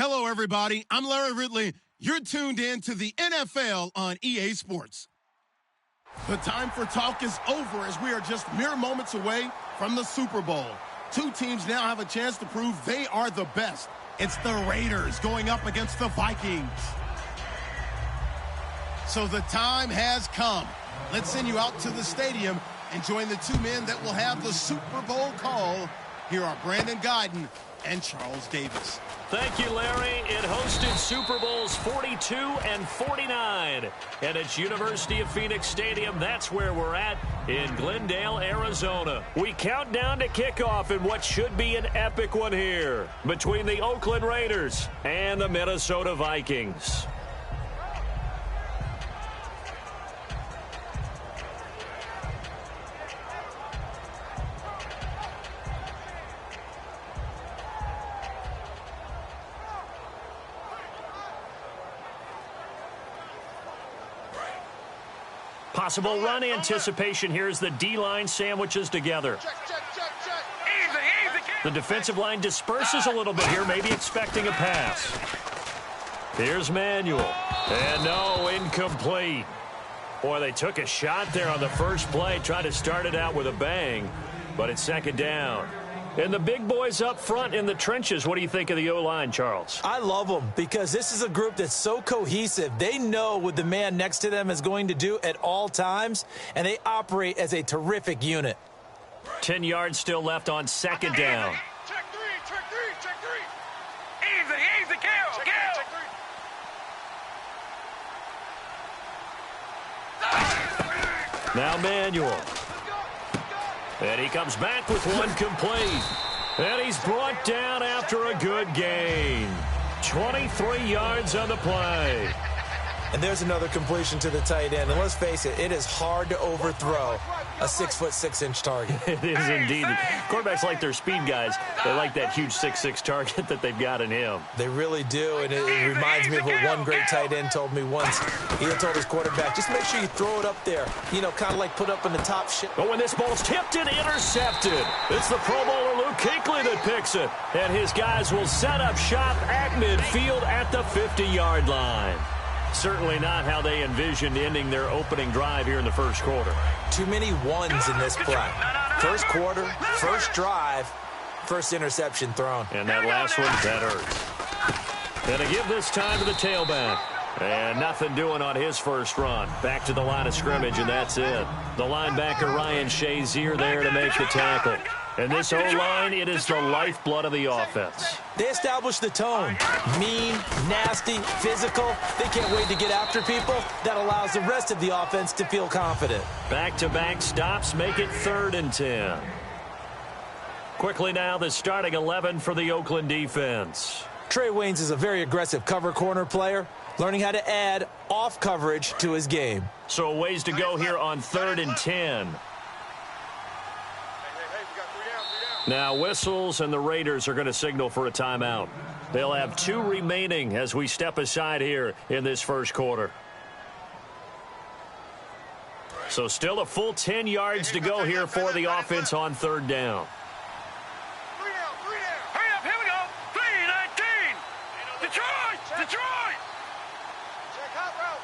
Hello, everybody. I'm Larry Ridley. You're tuned in to the NFL on EA Sports. The time for talk is over as we are just mere moments away from the Super Bowl. Two teams now have a chance to prove they are the best. It's the Raiders going up against the Vikings. So the time has come. Let's send you out to the stadium and join the two men that will have the Super Bowl call. Here are Brandon Gaudin and Charles Davis. Thank you, Larry. It hosted Super Bowls 42 and 49. And it's University of Phoenix Stadium. That's where we're at in Glendale, Arizona. We count down to kickoff in what should be an epic one here between the Oakland Raiders and the Minnesota Vikings. Possible run anticipation here as the D-line sandwiches together. The defensive line disperses a little bit here, maybe expecting a pass. Here's Manuel. And no, incomplete. Boy, they took a shot there on the first play, tried to start it out with a bang, but it's second down. And the big boys up front in the trenches, what do you think of the O-line, Charles? I love them because this is a group that's so cohesive. They know what the man next to them is going to do at all times, and they operate as a terrific unit. 10 yards still left on second down. Check three. Easy, kill. Now Manuel. And he comes back with one complete. And he's brought down after a good gain. 23 yards on the play. And there's another completion to the tight end. And let's face it, it is hard to overthrow a 6'6" target. It is indeed. Quarterbacks like their speed guys. They like that huge 6'6" target that they've got in him. They really do. And it reminds me of what one great tight end told me once. He had told his quarterback, just make sure you throw it up there. You know, kind of like put up in the top shit. But when this ball's tipped and intercepted, it's the Pro Bowler Luke Kuechly that picks it. And his guys will set up shop at midfield at the 50-yard line. Certainly not how they envisioned ending their opening drive here in the first quarter. Too many ones in this play. First quarter, first drive, first interception thrown. And that last one, that hurts. Gonna give this time to the tailback. And nothing doing on his first run. Back to the line of scrimmage, and that's it. The linebacker, Ryan Shazier, there to make the tackle. And this O-line, it is the lifeblood of the offense. They establish the tone. Mean, nasty, physical. They can't wait to get after people. That allows the rest of the offense to feel confident. Back-to-back stops make it 3rd and 10. Quickly now, the starting 11 for the Oakland defense. Trey Waynes is a very aggressive cover corner player, learning how to add off coverage to his game. So a ways to go here on 3rd and 10. Now whistles, and the Raiders are going to signal for a timeout. They'll have 2 remaining as we step aside here in this first quarter. So still a full 10 yards to go here for the offense on 3rd down. 3 down. Hurry up, here we go. 3-19. Detroit. Check hot route.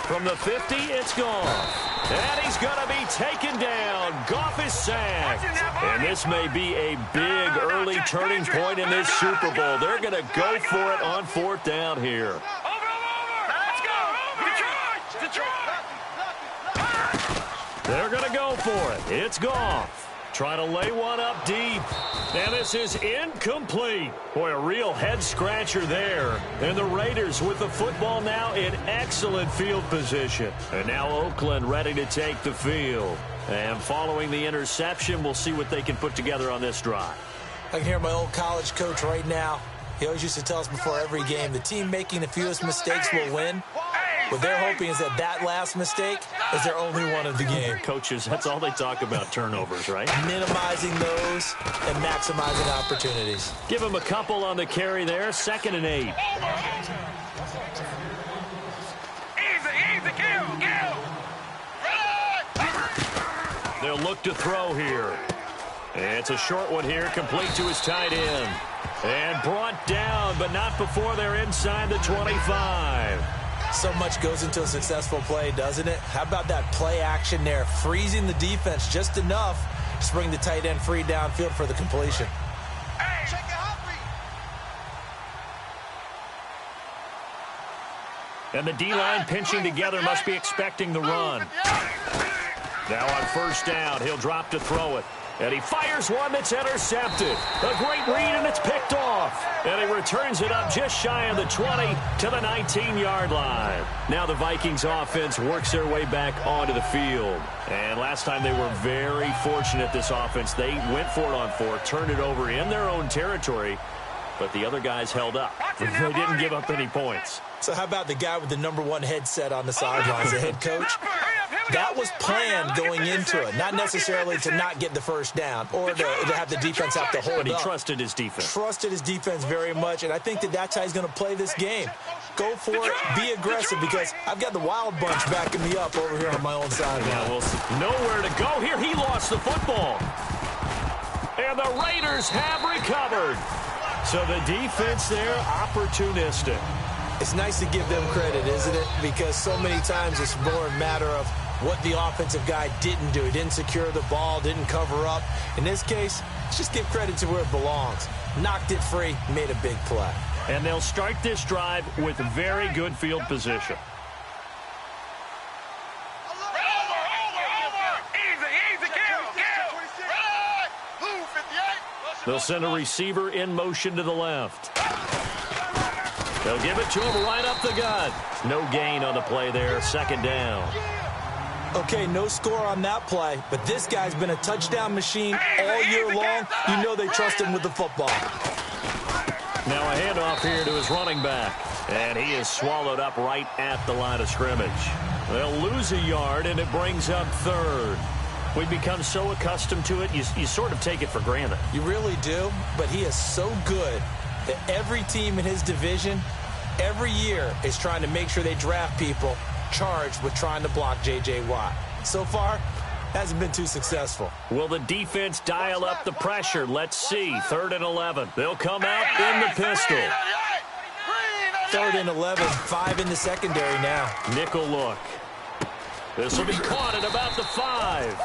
From the 50, it's Goff. And he's going to be taken down. Goff is sacked. And this may be a big early turning point in this Super Bowl. They're going to go for it on 4th down here. Over. Let's go. Detroit. They're going to go for it. It's Goff. Trying to lay one up deep. And this is incomplete. Boy, a real head-scratcher there. And the Raiders with the football now in excellent field position. And now Oakland ready to take the field. And following the interception, we'll see what they can put together on this drive. I can hear my old college coach right now. He always used to tell us before every game, the team making the fewest mistakes will win. What they're hoping is that last mistake is their only one of the game. Coaches, that's all they talk about, turnovers, right? Minimizing those and maximizing opportunities. Give them a couple on the carry there, 2nd and 8. Easy, kill. They'll look to throw here. And it's a short one here, complete to his tight end. And brought down, but not before they're inside the 25. So much goes into a successful play, doesn't it? How about that play action there, freezing the defense just enough to bring the tight end free downfield for the completion. And the D-line pinching together must be expecting the run. Now on first down, he'll drop to throw it. And he fires one that's intercepted. A great read, and it's picked off. And he returns it up just shy of the 20 to the 19-yard line. Now the Vikings offense works their way back onto the field. And last time they were very fortunate, this offense. They went for it on 4, turned it over in their own territory, but the other guys held up. They didn't give up any points. So how about the guy with the #1 headset on the sidelines, the head coach? That was planned going into it, not necessarily to not get the first down or to have the defense have to hold up. But he trusted his defense. Trusted his defense very much, and I think that's how he's going to play this game. Go for it, be aggressive, because I've got the Wild Bunch backing me up over here on my own sideline. Yeah, well, nowhere to go here. He lost the football. And the Raiders have recovered. So the defense there, opportunistic. It's nice to give them credit, isn't it? Because so many times it's more a matter of what the offensive guy didn't do. He didn't secure the ball, didn't cover up. In this case, let's just give credit to where it belongs. Knocked it free, made a big play. And they'll start this drive with very good field position. They'll send a receiver in motion to the left. They'll give it to him right up the gut. No gain on the play there. Second down. Okay, no score on that play, but this guy's been a touchdown machine all year long. You know they trust him with the football. Now a handoff here to his running back. And he is swallowed up right at the line of scrimmage. They'll lose a yard, and it brings up third. We've become so accustomed to it, you sort of take it for granted. You really do, but he is so good that every team in his division, every year, is trying to make sure they draft people charged with trying to block J.J. Watt. So far, hasn't been too successful. Will the defense dial up the pressure? Let's see. 3rd and 11. They'll come out in the pistol. 3rd and 11, 5 in the secondary now. Nickel look. This will be caught at about the 5.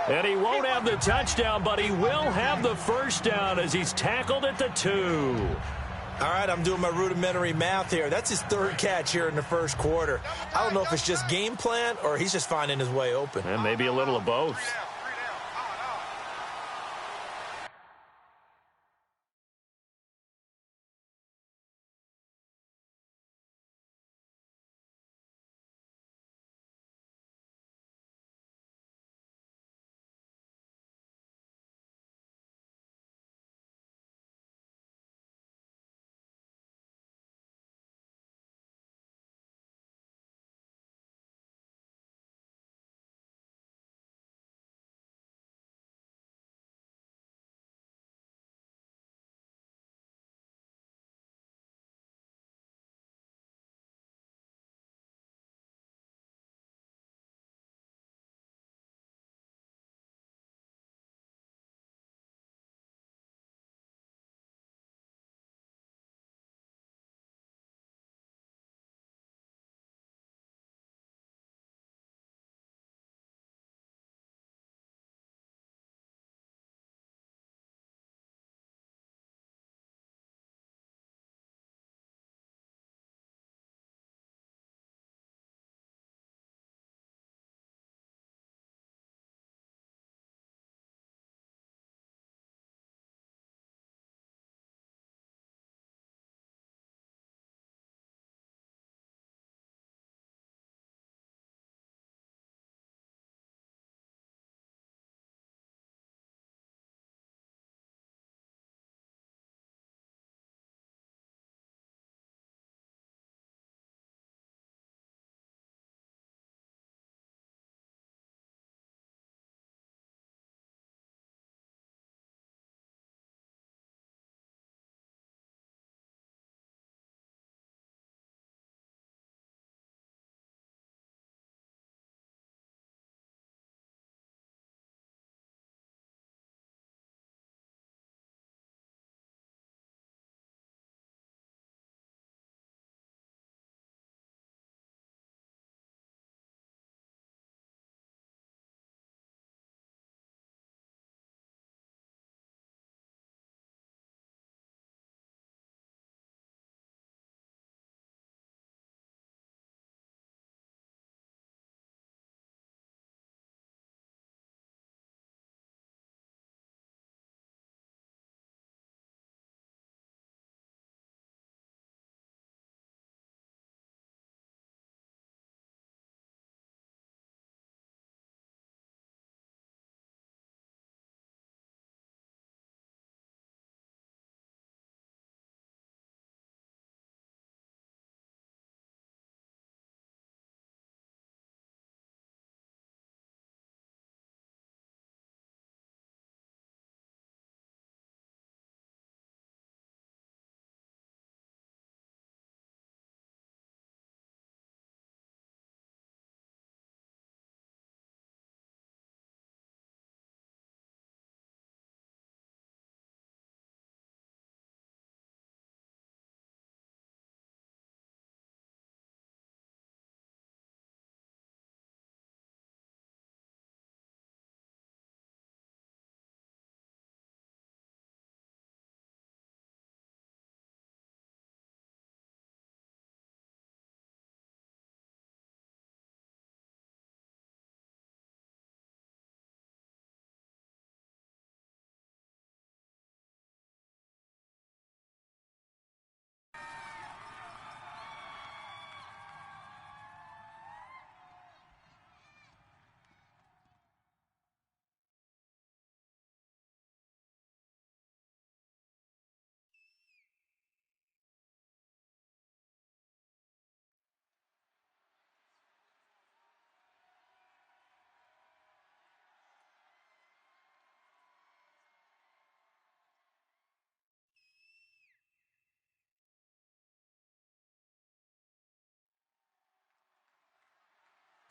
And he won't have the touchdown, but he will have the first down as he's tackled at the 2. All right, I'm doing my rudimentary math here. That's his 3rd catch here in the first quarter. I don't know if it's just game plan or he's just finding his way open. And maybe a little of both.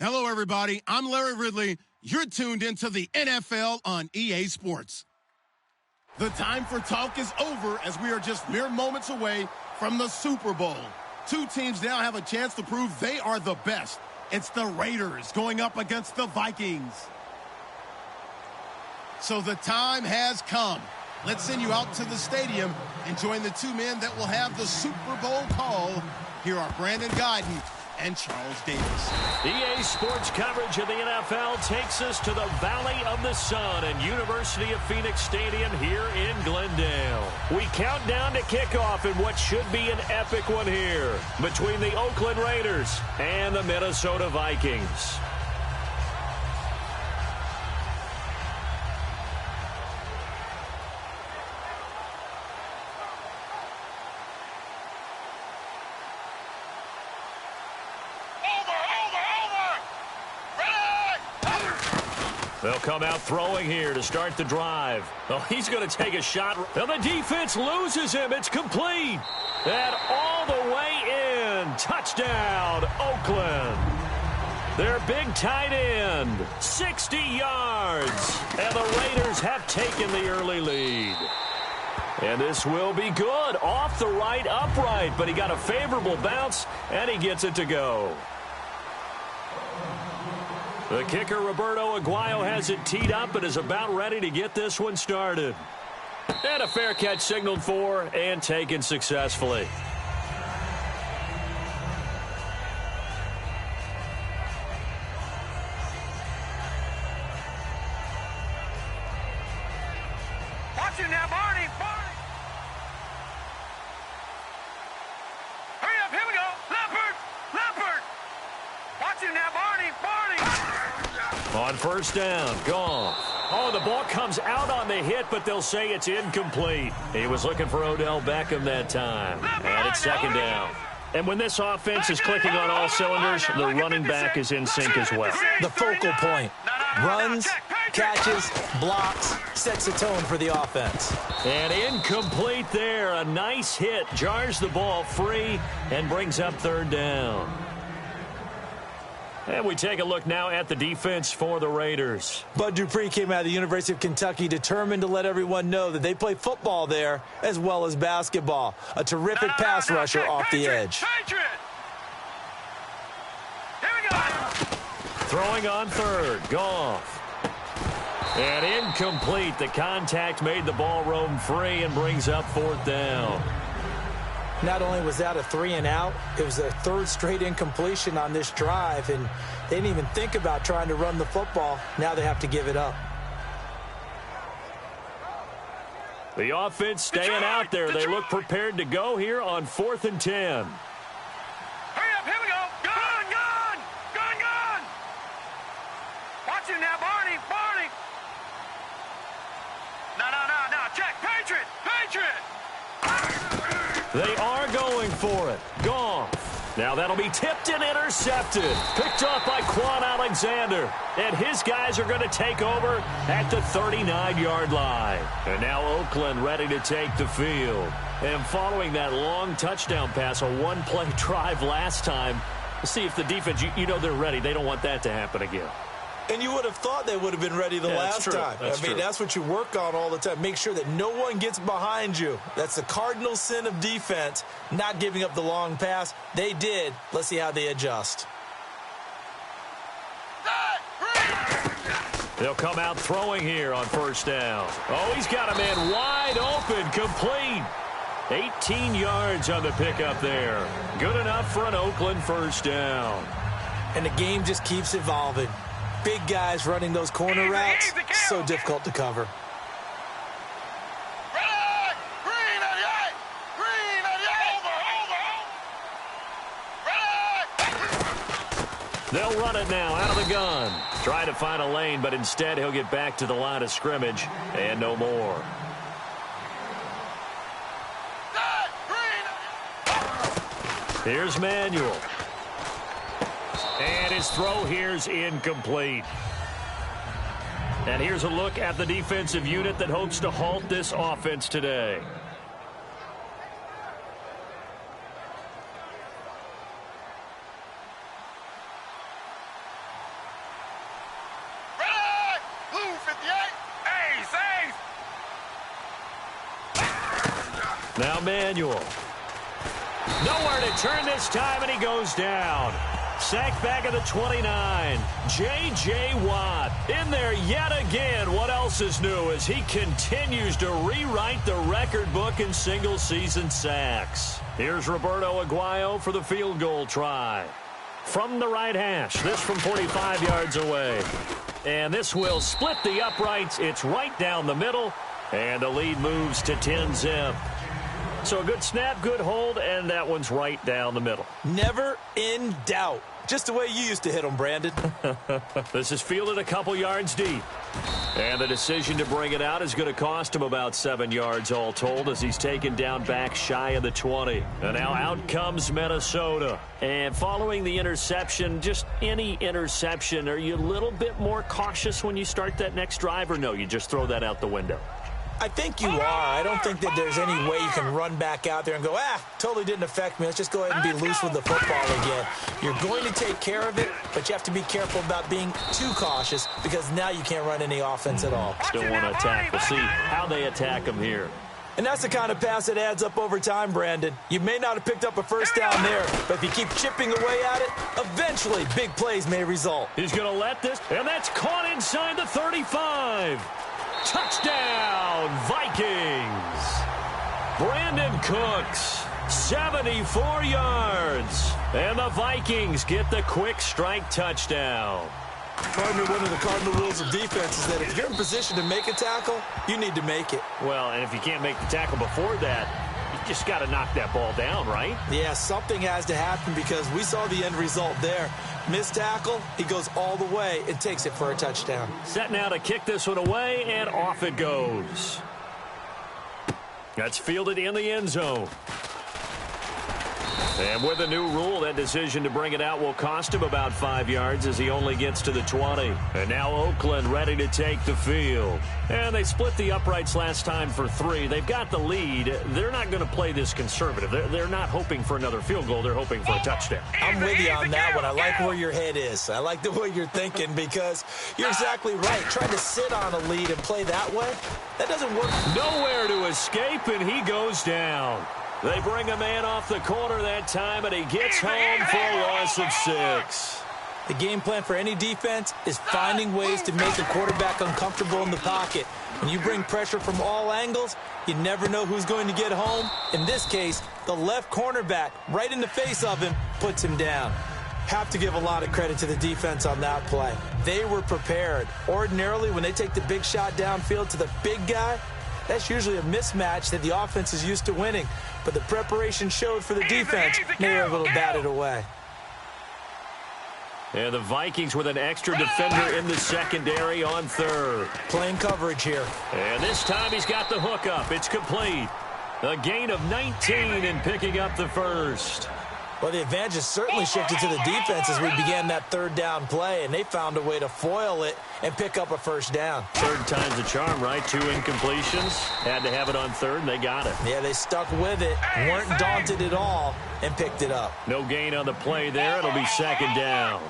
Hello, everybody. I'm Larry Ridley. You're tuned into the NFL on EA Sports. The time for talk is over as we are just mere moments away from the Super Bowl. Two teams now have a chance to prove they are the best. It's the Raiders going up against the Vikings. So the time has come. Let's send you out to the stadium and join the two men that will have the Super Bowl call. Here are Brandon Gaudin and Charles Davis. EA Sports coverage of the NFL takes us to the Valley of the Sun and University of Phoenix Stadium here in Glendale. We count down to kickoff in what should be an epic one here between the Oakland Raiders and the Minnesota Vikings. They'll come out throwing here to start the drive. Oh, he's going to take a shot. And the defense loses him. It's complete. And all the way in. Touchdown, Oakland. Their big tight end, 60 yards. And the Raiders have taken the early lead. And this will be good. Off the right upright, but he got a favorable bounce, and he gets it to go. The kicker, Roberto Aguayo, has it teed up and is about ready to get this one started. And a fair catch signaled for and taken successfully. Watch it now, Barney. Hurry up, here we go. Leopard. Watch it now, Barney. On first down, Goff. Oh, the ball comes out on the hit, but they'll say it's incomplete. He was looking for Odell Beckham that time. And it's second down. And when this offense is clicking on all cylinders, the running back is in sync as well. The focal point. Runs, catches, blocks, sets the tone for the offense. And incomplete there. A nice hit. Jars the ball free and brings up third down. And we take a look now at the defense for the Raiders. Bud Dupree came out of the University of Kentucky determined to let everyone know that they play football there as well as basketball. A terrific pass rusher off the edge. Here we go. Throwing on third, Goff. And incomplete. The contact made the ball roam free and brings up fourth down. Not only was that a 3-and-out, it was a third straight incompletion on this drive, and they didn't even think about trying to run the football. Now they have to give it up. The offense staying out there. They look prepared to go here on 4th and 10. Hurry up, here we go. Gun. Watch it now, Barney. No. Check. Patriot. They are going for it. Goff. Now that'll be tipped and intercepted. Picked off by Quan Alexander. And his guys are going to take over at the 39-yard line. And now Oakland ready to take the field. And following that long touchdown pass, a one-play drive last time, we'll see if the defense, you know they're ready. They don't want that to happen again. And you would have thought they would have been ready the last time. That's what you work on all the time. Make sure that no one gets behind you. That's the cardinal sin of defense, not giving up the long pass. They did. Let's see how they adjust. They'll come out throwing here on first down. Oh, he's got a man wide open, complete. 18 yards on the pickup there. Good enough for an Oakland first down. And the game just keeps evolving. Big guys running those corner routes, so difficult to cover. They'll run it now out of the gun. Try to find a lane, but instead he'll get back to the line of scrimmage and no more. Here's Manuel. And his throw here's incomplete. And here's a look at the defensive unit that hopes to halt this offense today. Now Manuel. Nowhere to turn this time, and he goes down. Sacked back at the 29. J.J. Watt in there yet again. What else is new as he continues to rewrite the record book in single-season sacks. Here's Roberto Aguayo for the field goal try. From the right hash, this from 45 yards away. And this will split the uprights. It's right down the middle, and the lead moves to 10-zip. So a good snap, good hold, and that one's right down the middle. Never in doubt. Just the way you used to hit them, Brandon. This is fielded a couple yards deep. And the decision to bring it out is going to cost him about 7 yards all told as he's taken down back shy of the 20. And now out comes Minnesota. And following the interception, just any interception, are you a little bit more cautious when you start that next drive, or no, you just throw that out the window? I think you are. I don't think that there's any way you can run back out there and go, totally didn't affect me. Let's just go ahead and be loose with the football again. You're going to take care of it, but you have to be careful about being too cautious because now you can't run any offense at all. Still want to attack. We'll see how they attack him here. And that's the kind of pass that adds up over time, Brandon. You may not have picked up a first down there, but if you keep chipping away at it, eventually big plays may result. He's going to let this, and that's caught inside the 35. Touchdown, Vikings. Brandon Cooks, 74 yards. And the Vikings get the quick strike touchdown. Partner, one of the cardinal rules of defense is that if you're in position to make a tackle, you need to make it. Well, and if you can't make the tackle before that, you just got to knock that ball down, right? Yeah, something has to happen because we saw the end result there. Missed tackle, he goes all the way and takes it for a touchdown. Set now to kick this one away, and off it goes. That's fielded in the end zone. And with a new rule, that decision to bring it out will cost him about 5 yards as he only gets to the 20. And now Oakland ready to take the field. And they split the uprights last time for 3. They've got the lead. They're not going to play this conservative. They're not hoping for another field goal. They're hoping for a touchdown. I'm with you on that one. I like where your head is. I like the way you're thinking because you're exactly right. Trying to sit on a lead and play that way, that doesn't work. Nowhere to escape, and he goes down. They bring a man off the corner that time, and he gets home for a loss of 6. The game plan for any defense is finding ways to make a quarterback uncomfortable in the pocket. When you bring pressure from all angles, you never know who's going to get home. In this case, the left cornerback, right in the face of him, puts him down. Have to give a lot of credit to the defense on that play. They were prepared. Ordinarily, when they take the big shot downfield to the big guy, that's usually a mismatch that the offense is used to winning. But the preparation showed for the defense. They were able to bat it away. And the Vikings with an extra defender in the secondary on third. Playing coverage here. And this time he's got the hook up. It's complete. A gain of 19 and picking up the first. Well, the advantage has certainly shifted to the defense as we began that third down play, and they found a way to foil it and pick up a first down. Third time's a charm, right? 2 incompletions. Had to have it on third, and they got it. Yeah, they stuck with it, weren't daunted at all, and picked it up. No gain on the play there. It'll be second down.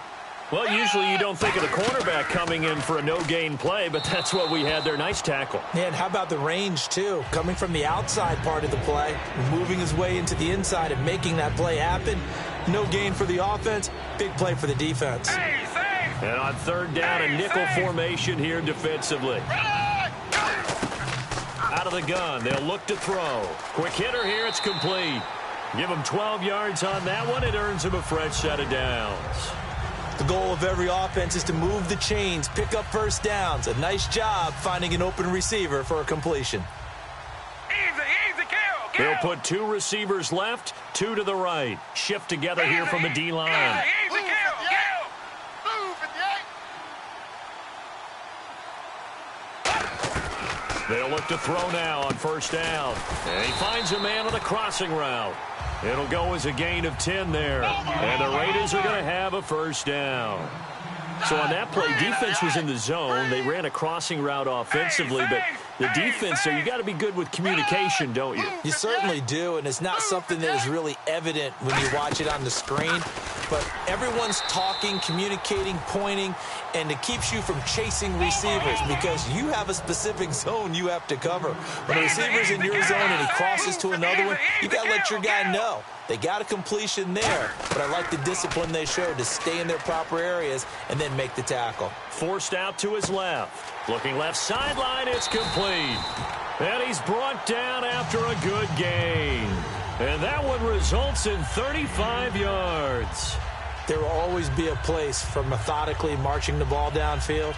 Well, usually you don't think of the cornerback coming in for a no-gain play, but that's what we had there. Nice tackle. Yeah, and how about the range, too? Coming from the outside part of the play, moving his way into the inside and making that play happen. No gain for the offense, big play for the defense. And on third down, a nickel formation here defensively. Out of the gun, they'll look to throw. Quick hitter here, it's complete. Give him 12 yards on that one. It earns him a fresh set of downs. The goal of every offense is to move the chains, pick up first downs. A nice job finding an open receiver for a completion. Easy, kill. They'll put 2 receivers left, 2 to the right. Shift together here from the D-line. Easy, kill. They'll look to throw now on first down. And he finds a man on the crossing route. It'll go as a gain of 10 there. And the Raiders are going to have a first down. So on that play, defense was in the zone. They ran a crossing route offensively, but the defense, so you got to be good with communication, don't you? You certainly do, and it's not something that is really evident when you watch it on the screen. but everyone's talking, communicating, pointing, and it keeps you from chasing receivers because you have a specific zone you have to cover. When a receiver's in your zone and he crosses to another one, you got to let your guy know. They got a completion there, but I like the discipline they showed to stay in their proper areas and then make the tackle. Forced out to his left. Looking left sideline, it's complete. And he's brought down after a good gain. And that one results in 35 yards. There will always be a place for methodically marching the ball downfield.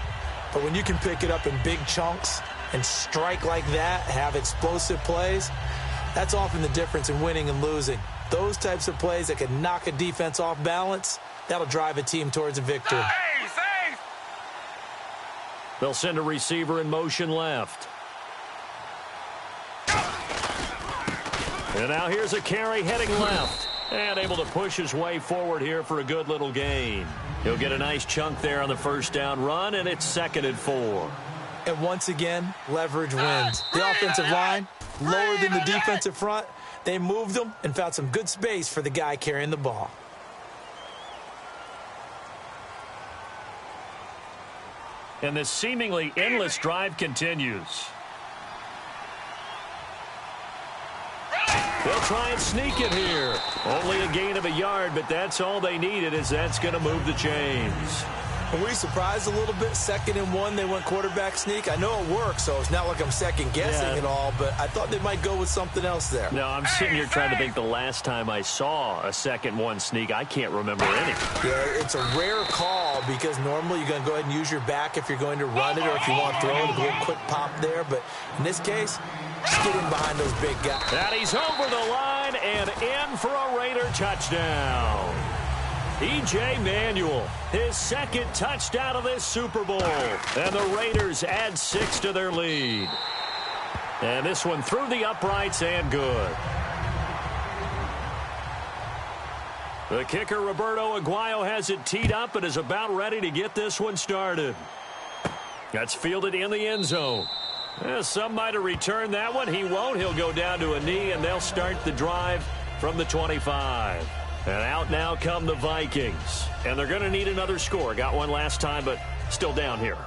But when you can pick it up in big chunks and strike like that, have explosive plays, that's often the difference in winning and losing. Those types of plays that can knock a defense off balance, that'll drive a team towards a victory. They'll send a receiver in motion left. And now here's a carry heading left. And able to push his way forward here for a good little gain. He'll get a nice chunk there on the first down run, and it's 2nd and 4. And once again, leverage wins. The offensive line, lower than the defensive front. They moved them and found some good space for the guy carrying the ball. And this seemingly endless drive continues. They'll try and sneak it here. Only a gain of a yard, but that's all they needed, as that's going to move the chains. Were we surprised a little bit? 2nd and 1, they went quarterback sneak. I know it works, so it's not like I'm second-guessing at all, but I thought they might go with something else there. No, I'm sitting here trying to think the last time I saw a 2nd-1 sneak. I can't remember any. Yeah, it's a rare call because normally you're going to go ahead and use your back if you're going to run it or if you want to throw it, a little quick pop there. But in this case, just get in behind those big guys. And he's over the line and in for a Raider touchdown. E.J. Manuel, his 2nd touchdown of this Super Bowl. And the Raiders add 6 to their lead. And this one through the uprights and good. The kicker, Roberto Aguayo, has it teed up and is about ready to get this one started. That's fielded in the end zone. Some might have returned that one. He won't. He'll go down to a knee, and they'll start the drive from the 25. And out now come the Vikings. And they're going to need another score. Got one last time, but still down here.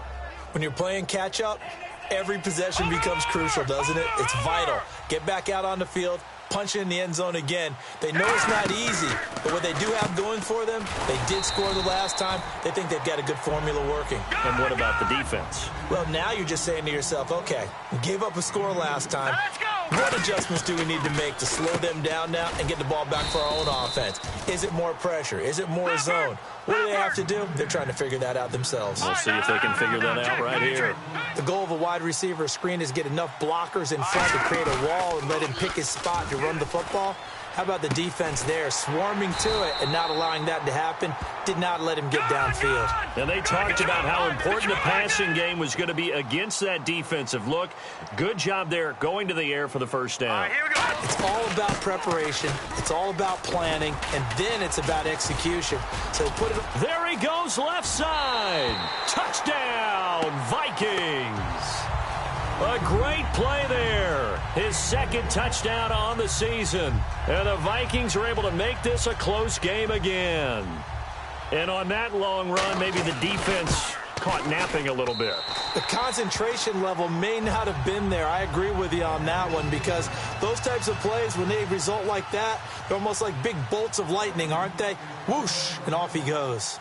When you're playing catch-up, every possession becomes crucial, doesn't it? It's vital. Get back out on the field, punch it in the end zone again. They know it's not easy, but what they do have going for them, they did score the last time. They think they've got a good formula working. And what about the defense? Well, now you're just saying to yourself, okay, we gave up a score last time. What adjustments do we need to make to slow them down now and get the ball back for our own offense? Is it more pressure? Is it more zone? What do they have to do? They're trying to figure that out themselves. We'll see if they can figure that out right here. The goal of a wide receiver screen is get enough blockers in front to create a wall and let him pick his spot to run the football. How about the defense there, swarming to it and not allowing that to happen? Did not let him get downfield. And they talked about how important the passing game was going to be against that defensive look. Good job there going to the air for the first down. It's all about preparation. It's all about planning. And then it's about execution. So put it. There he goes left side. Touchdown, Vikings. A great play there. His 2nd touchdown on the season. And the Vikings are able to make this a close game again. And on that long run, maybe the defense caught napping a little bit. The concentration level may not have been there. I agree with you on that one because those types of plays, when they result like that, they're almost like big bolts of lightning, aren't they? Whoosh, and off he goes.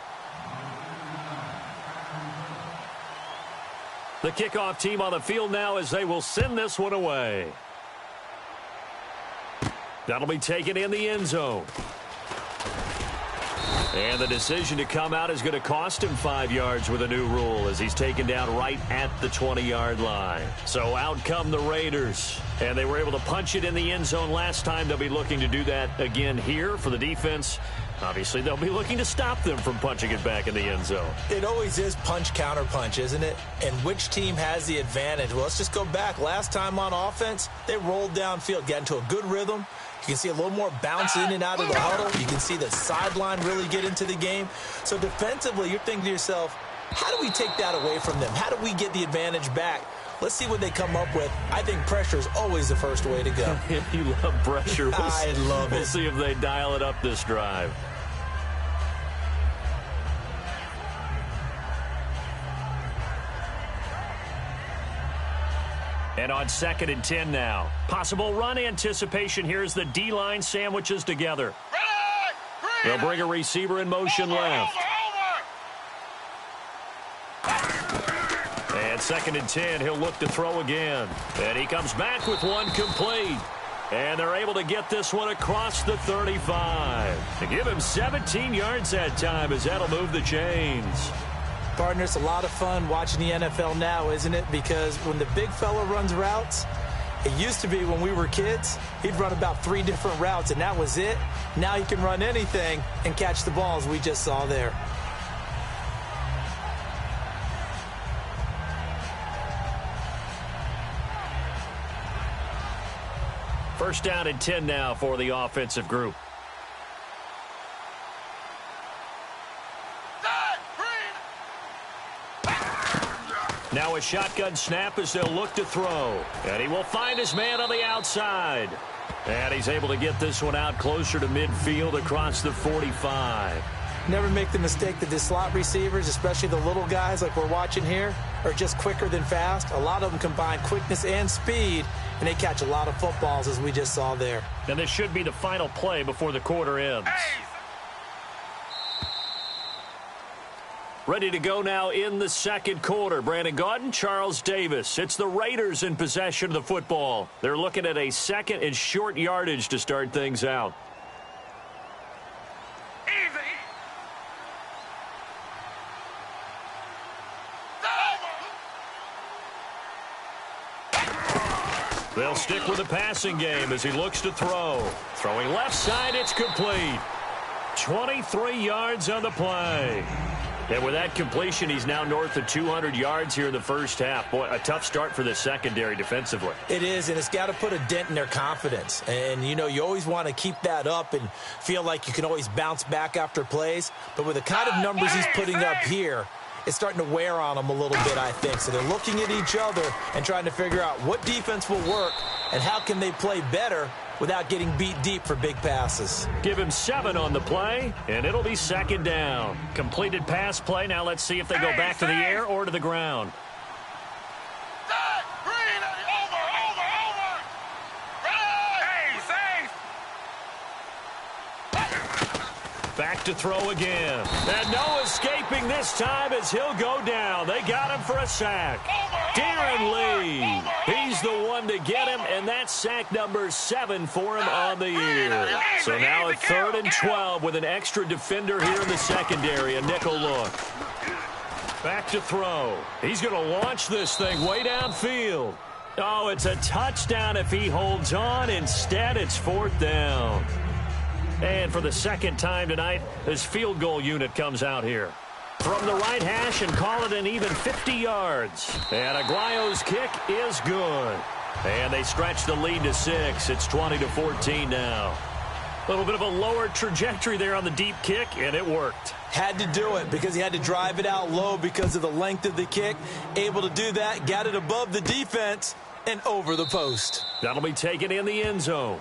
The kickoff team on the field now as they will send this one away. That'll be taken in the end zone. And the decision to come out is going to cost him 5 yards with a new rule as he's taken down right at the 20-yard line. So out come the Raiders. And they were able to punch it in the end zone last time. They'll be looking to do that again here for the defense. Obviously, they'll be looking to stop them from punching it back in the end zone. It always is punch, counter punch, isn't it? And which team has the advantage? Well, let's just go back. Last time on offense, they rolled downfield, got into a good rhythm. You can see a little more bounce in and out of the huddle. You can see the sideline really get into the game. So defensively, you're thinking to yourself, how do we take that away from them? How do we get the advantage back? Let's see what they come up with. I think pressure is always the first way to go. You love pressure. I love it. We'll see if they dial it up this drive. And on 2nd and 10 now. Possible run anticipation here as the D-line sandwiches together. They'll bring a receiver in motion left. And 2nd and 10, he'll look to throw again. And he comes back with one complete. And they're able to get this one across the 35. To give him 17 yards that time as that'll move the chains. Partner, it's a lot of fun watching the NFL now, isn't it? Because when the big fella runs routes, it used to be when we were kids, he'd run about 3 different routes, and that was it. Now he can run anything and catch the balls we just saw there. First down and 10 now for the offensive group. Now a shotgun snap as they'll look to throw. And he will find his man on the outside. And he's able to get this one out closer to midfield across the 45. Never make the mistake that the slot receivers, especially the little guys like we're watching here, are just quicker than fast. A lot of them combine quickness and speed, and they catch a lot of footballs as we just saw there. And this should be the final play before the quarter ends. Ready to go now in the second quarter. Brandon Gaudin, Charles Davis. It's the Raiders in possession of the football. They're looking at a second and short yardage to start things out. They'll stick with the passing game as he looks to throw. Throwing left side, it's complete. 23 yards on the play. And with that completion, he's now north of 200 yards here in the first half. Boy, a tough start for the secondary defensively. It is, and it's got to put a dent in their confidence. And, you know, you always want to keep that up and feel like you can always bounce back after plays. But with the kind of numbers he's putting up here, it's starting to wear on them a little bit, I think. So they're looking at each other and trying to figure out what defense will work and how can they play better without getting beat deep for big passes. Give him 7 on the play, and it'll be second down. Completed pass play. Now let's see if they go back to the air or to the ground. Back to throw again. And no escaping this time as he'll go down. They got him for a sack. Darren Lee. He's the one to get him, and that's sack number 7 for him on the year. So now a 3rd and 12 with an extra defender here in the secondary. A nickel look. Back to throw. He's going to launch this thing way downfield. Oh, it's a touchdown if he holds on. Instead, it's 4th down. And for the second time tonight, this field goal unit comes out here. From the right hash and call it an even 50 yards. And Aguayo's kick is good. And they stretch the lead to 6. It's 20-14 now. A little bit of a lower trajectory there on the deep kick, and it worked. Had to do it because he had to drive it out low because of the length of the kick. Able to do that, got it above the defense and over the post. That'll be taken in the end zone.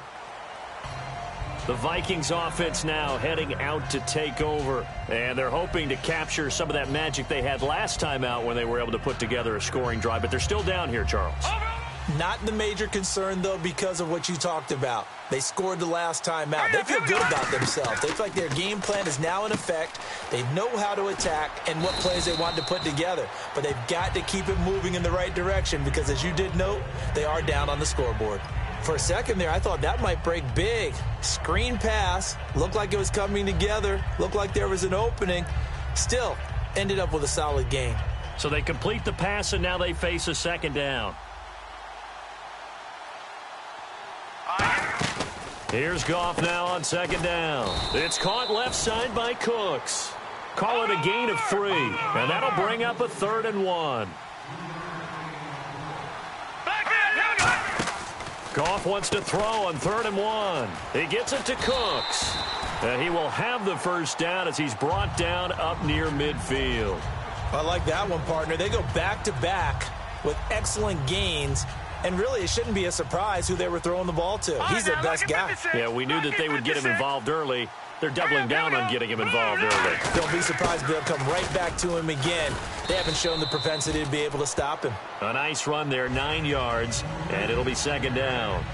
The Vikings offense now heading out to take over. And they're hoping to capture some of that magic they had last time out when they were able to put together a scoring drive. But they're still down here, Charles. Not the major concern, though, because of what you talked about. They scored the last time out. They feel good about themselves. They feel like their game plan is now in effect. They know how to attack and what plays they want to put together. But they've got to keep it moving in the right direction because, as you did note, they are down on the scoreboard. For a second there, I thought that might break big. Screen pass. Looked like it was coming together. Looked like there was an opening. Still, ended up with a solid gain. So they complete the pass, and now they face a second down. Here's Goff now on second down. It's caught left side by Cooks. Call it a gain of 3, and that'll bring up a 3rd and 1. Goff wants to throw on 3rd and 1. He gets it to Cooks. And he will have the first down as he's brought down up near midfield. I like that one, partner. They go back-to-back with excellent gains. And really, it shouldn't be a surprise who they were throwing the ball to. He's their best guy. Yeah, we knew that they would get him involved early. They're doubling down on getting him involved early. Don't be surprised if they'll come right back to him again. they haven't shown the propensity to be able to stop him. A nice run there, 9 yards, and it'll be second down.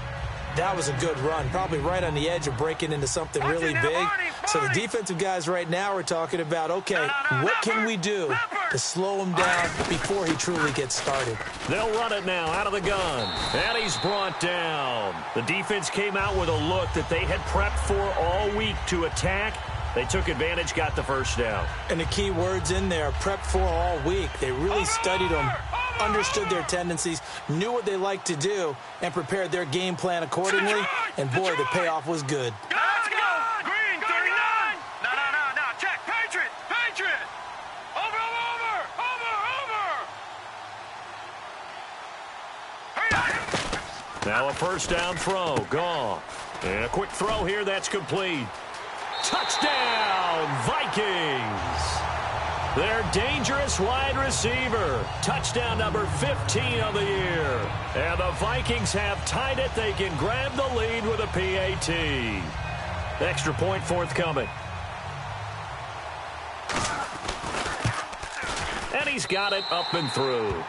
That was a good run, probably right on the edge of breaking into something really big. So the defensive guys right now are talking about, okay, what can we do to slow him down before he truly gets started? They'll run it now out of the gun, and he's brought down. The defense came out with a look that they had prepped for all week to attack. They took advantage, got the first down. And the key words in there, prepped for all week. They really studied them, understood their tendencies, knew what they liked to do, and prepared their game plan accordingly. And boy, the payoff was good. Let's go! Green, 39! No, check! Patriot! Over! Now a first down throw, Goff. And a quick throw here, that's complete. Touchdown, Vikings! Their dangerous wide receiver. Touchdown number 15 of the year. And the Vikings have tied it. They can grab the lead with a PAT. Extra point forthcoming. And he's got it up and through.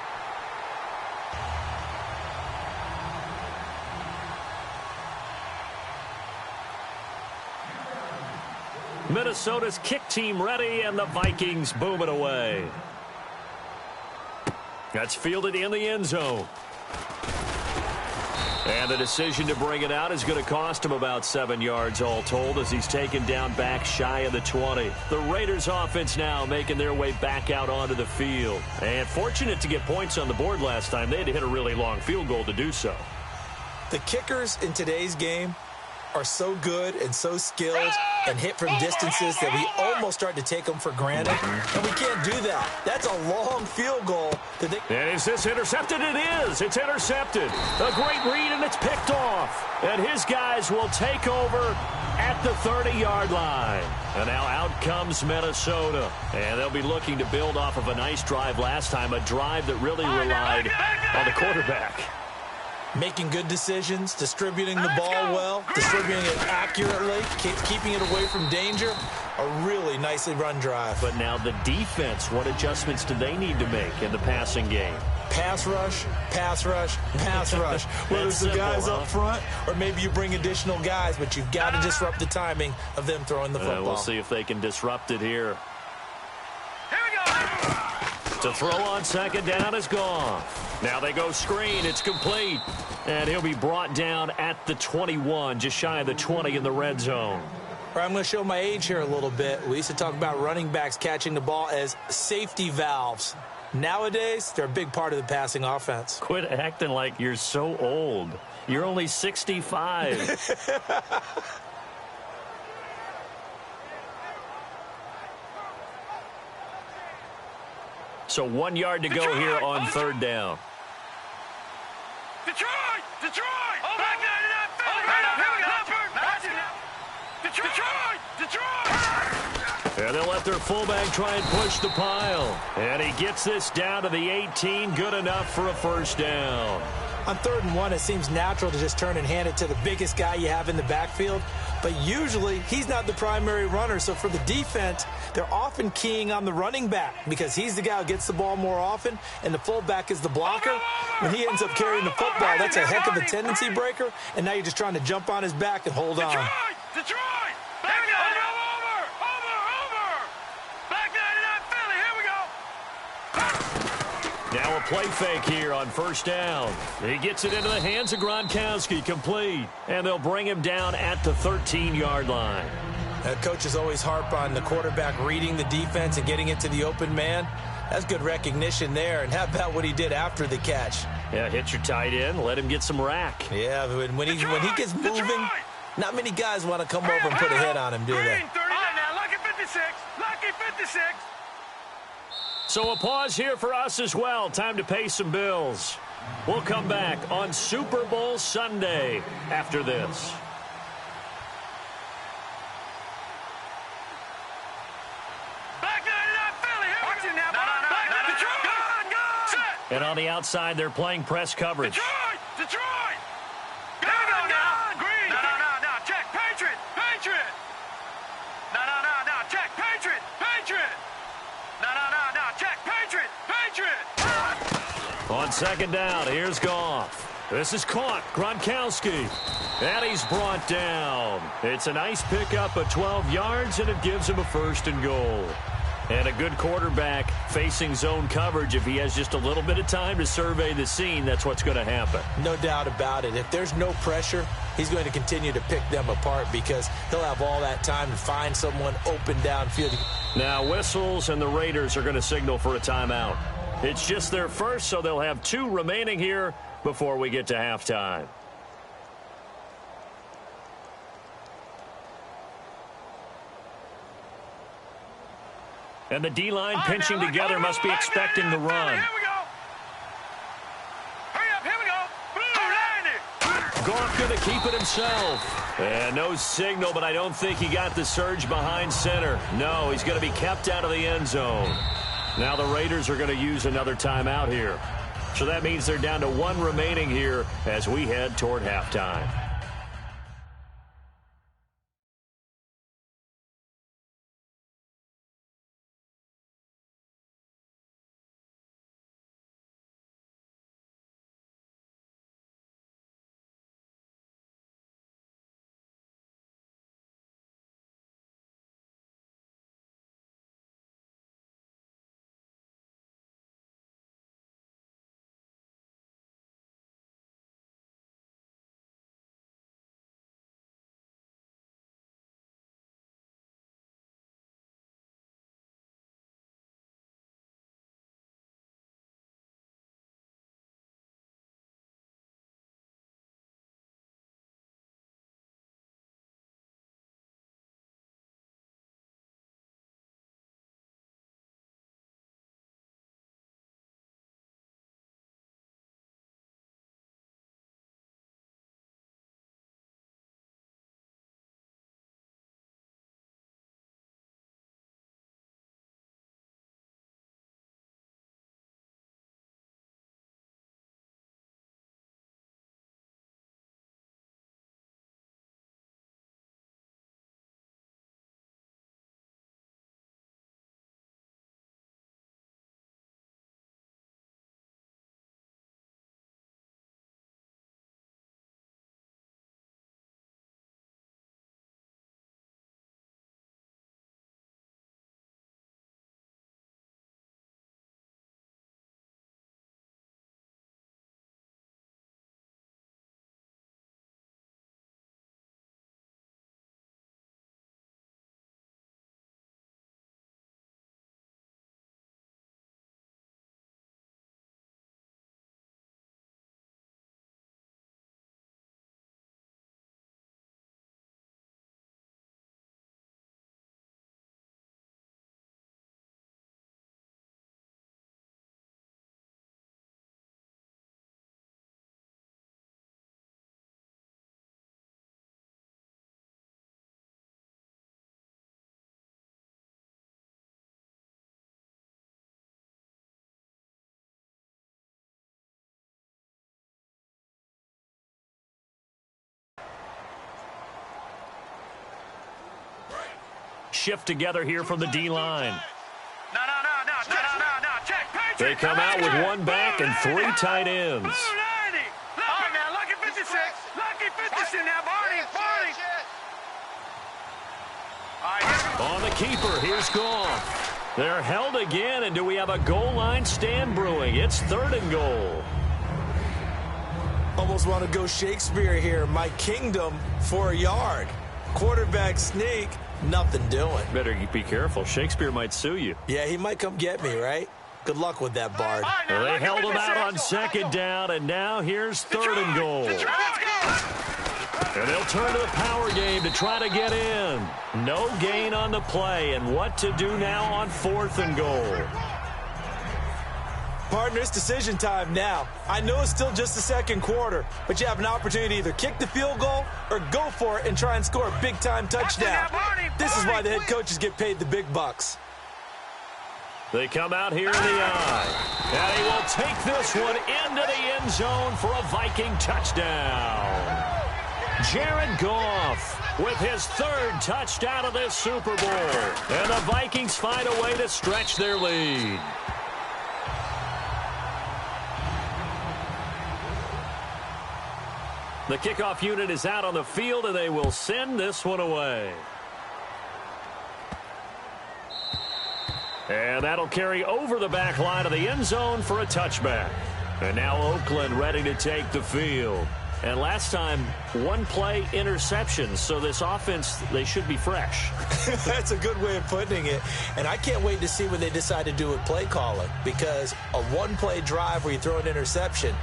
Minnesota's kick team ready, and the Vikings boom it away. That's fielded in the end zone. And the decision to bring it out is going to cost him about 7 yards all told as he's taken down back shy of the 20. The Raiders offense now making their way back out onto the field. And fortunate to get points on the board last time. They had to hit a really long field goal to do so. The kickers in today's game are so good and so skilled and hit from distances that we almost start to take them for granted. And we can't do that. That's a long field goal. And is this intercepted? It is. It's intercepted. A great read, and it's picked off. And his guys will take over at the 30-yard line. And now out comes Minnesota. And they'll be looking to build off of a nice drive last time, a drive that really relied on the quarterback. Making good decisions, distributing the ball well, distributing it accurately, keeping it away from danger. A really nicely run drive. But now the defense, what adjustments do they need to make in the passing game? Pass rush, pass rush, pass rush. Whether it's the guys up front or maybe you bring additional guys, but you've got to disrupt the timing of them throwing the football. We'll see if they can disrupt it here. Here we go! To throw on second down is gone. Now they go screen. It's complete. And he'll be brought down at the 21, just shy of the 20 in the red zone. All right, I'm going to show my age here a little bit. We used to talk about running backs catching the ball as safety valves. Nowadays, they're a big part of the passing offense. Quit acting like you're so old. You're only 65. So 1 yard to go here on third down. Detroit! Oh, back Detroit! And they'll let their fullback try and push the pile. And he gets this down to the 18. Good enough for a first down. On 3rd and 1, it seems natural to just turn and hand it to the biggest guy you have in the backfield. But usually, he's not the primary runner. So for the defense, they're often keying on the running back because he's the guy who gets the ball more often, and the fullback is the blocker. When he ends up carrying the football, that's a heck of a tendency breaker, and now you're just trying to jump on his back and hold on. Detroit! Back over! Back 99 Philly, here we go! Now a play fake here on first down. He gets it into the hands of Gronkowski, complete. And they'll bring him down at the 13-yard line. Coaches always harp on the quarterback reading the defense and getting it to the open man. That's good recognition there. And how about what he did after the catch? Yeah, hit your tight end, let him get some rack. Yeah, when he gets moving, not many guys want to come over and put a hit on him, do they? Now, lucky 56. Lucky 56. So a pause here for us as well. Time to pay some bills. We'll come back on Super Bowl Sunday after this. Back 99 Philly, here we go. Now, Detroit! Set! And on the outside, they're playing press coverage. Detroit! Here we go now. Green. No. Check. Patriot. No. Check. Patriot. No. Check. Patriot. On second down, here's Goff. This is caught. Gronkowski. And he's brought down. It's a nice pickup of 12 yards, and it gives him a 1st and goal. And a good quarterback facing zone coverage. If he has just a little bit of time to survey the scene, that's what's going to happen. No doubt about it. If there's no pressure, he's going to continue to pick them apart because he'll have all that time to find someone open downfield. Now whistles, and the Raiders are going to signal for a timeout. It's just their first, so they'll have 2 remaining here before we get to halftime. And the D-line pinching together must be expecting the run. Here we go. Hurry up, here we go. Goff going to keep it himself. And no signal, but I don't think he got the surge behind center. No, he's going to be kept out of the end zone. Now the Raiders are going to use another timeout here. So that means they're down to 1 remaining here as we head toward halftime. Shift together here from the D-line. No. Check. They come out with 1 back and 3 tight ends. Blue 90. All right, now, lucky 56. Lucky 56 now, Barney. All right, On the keeper, here's Goff. They're held again, and do we have a goal line stand brewing? It's 3rd and goal. Almost want to go Shakespeare here. My kingdom for a yard. Quarterback sneak, nothing doing. Better be careful. Shakespeare might sue you. Yeah, he might come get me, right? Good luck with that, Bard. Well, they held him out on 2nd down, and now here's 3rd and goal. And they'll turn to the power game to try to get in. No gain on the play, and what to do now on 4th and goal. Partner, it's decision time now. I know it's still just the 2nd quarter, but you have an opportunity to either kick the field goal or go for it and try and score a big-time touchdown. This is why the head coaches get paid the big bucks. They come out here in the eye. And he will take this one into the end zone for a Viking touchdown. Jared Goff with his 3rd touchdown of this Super Bowl. And the Vikings find a way to stretch their lead. The kickoff unit is out on the field, and they will send this one away. And that'll carry over the back line of the end zone for a touchback. And now Oakland ready to take the field. And last time, one-play interception. So this offense, they should be fresh. That's a good way of putting it. And I can't wait to see what they decide to do with play calling. Because a one-play drive where you throw an interception,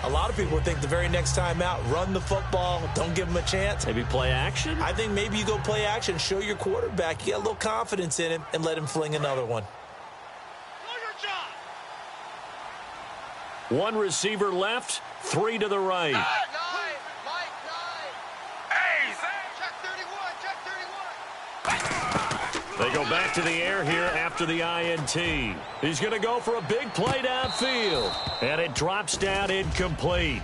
a lot of people would think the very next time out, run the football, don't give them a chance. Maybe play action? I think maybe you go play action, show your quarterback, you got a little confidence in him, and let him fling another one. One receiver left, 3 to the right. They go back to the air here after the INT. He's going to go for a big play downfield. And it drops down incomplete.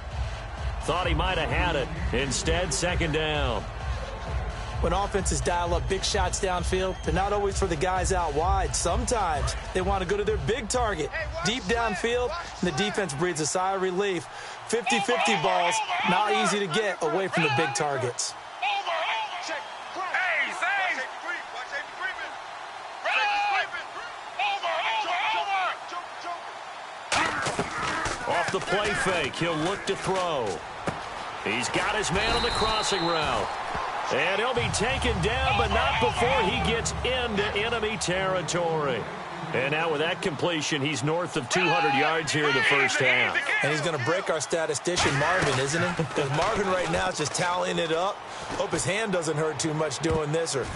Thought he might have had it. Instead, second down. When offenses dial up big shots downfield, they're not always for the guys out wide. Sometimes they want to go to their big target, deep downfield, and the defense breathes a sigh of relief. 50-50 balls, not easy to get away from the big targets. Off the play fake, he'll look to throw. He's got his man on the crossing route. And he'll be taken down, but not before he gets into enemy territory. And now with that completion, he's north of 200 yards here in the first half. And he's going to break our statistician, Marvin, isn't he? Because Marvin right now is just tallying it up. Hope his hand doesn't hurt too much doing this or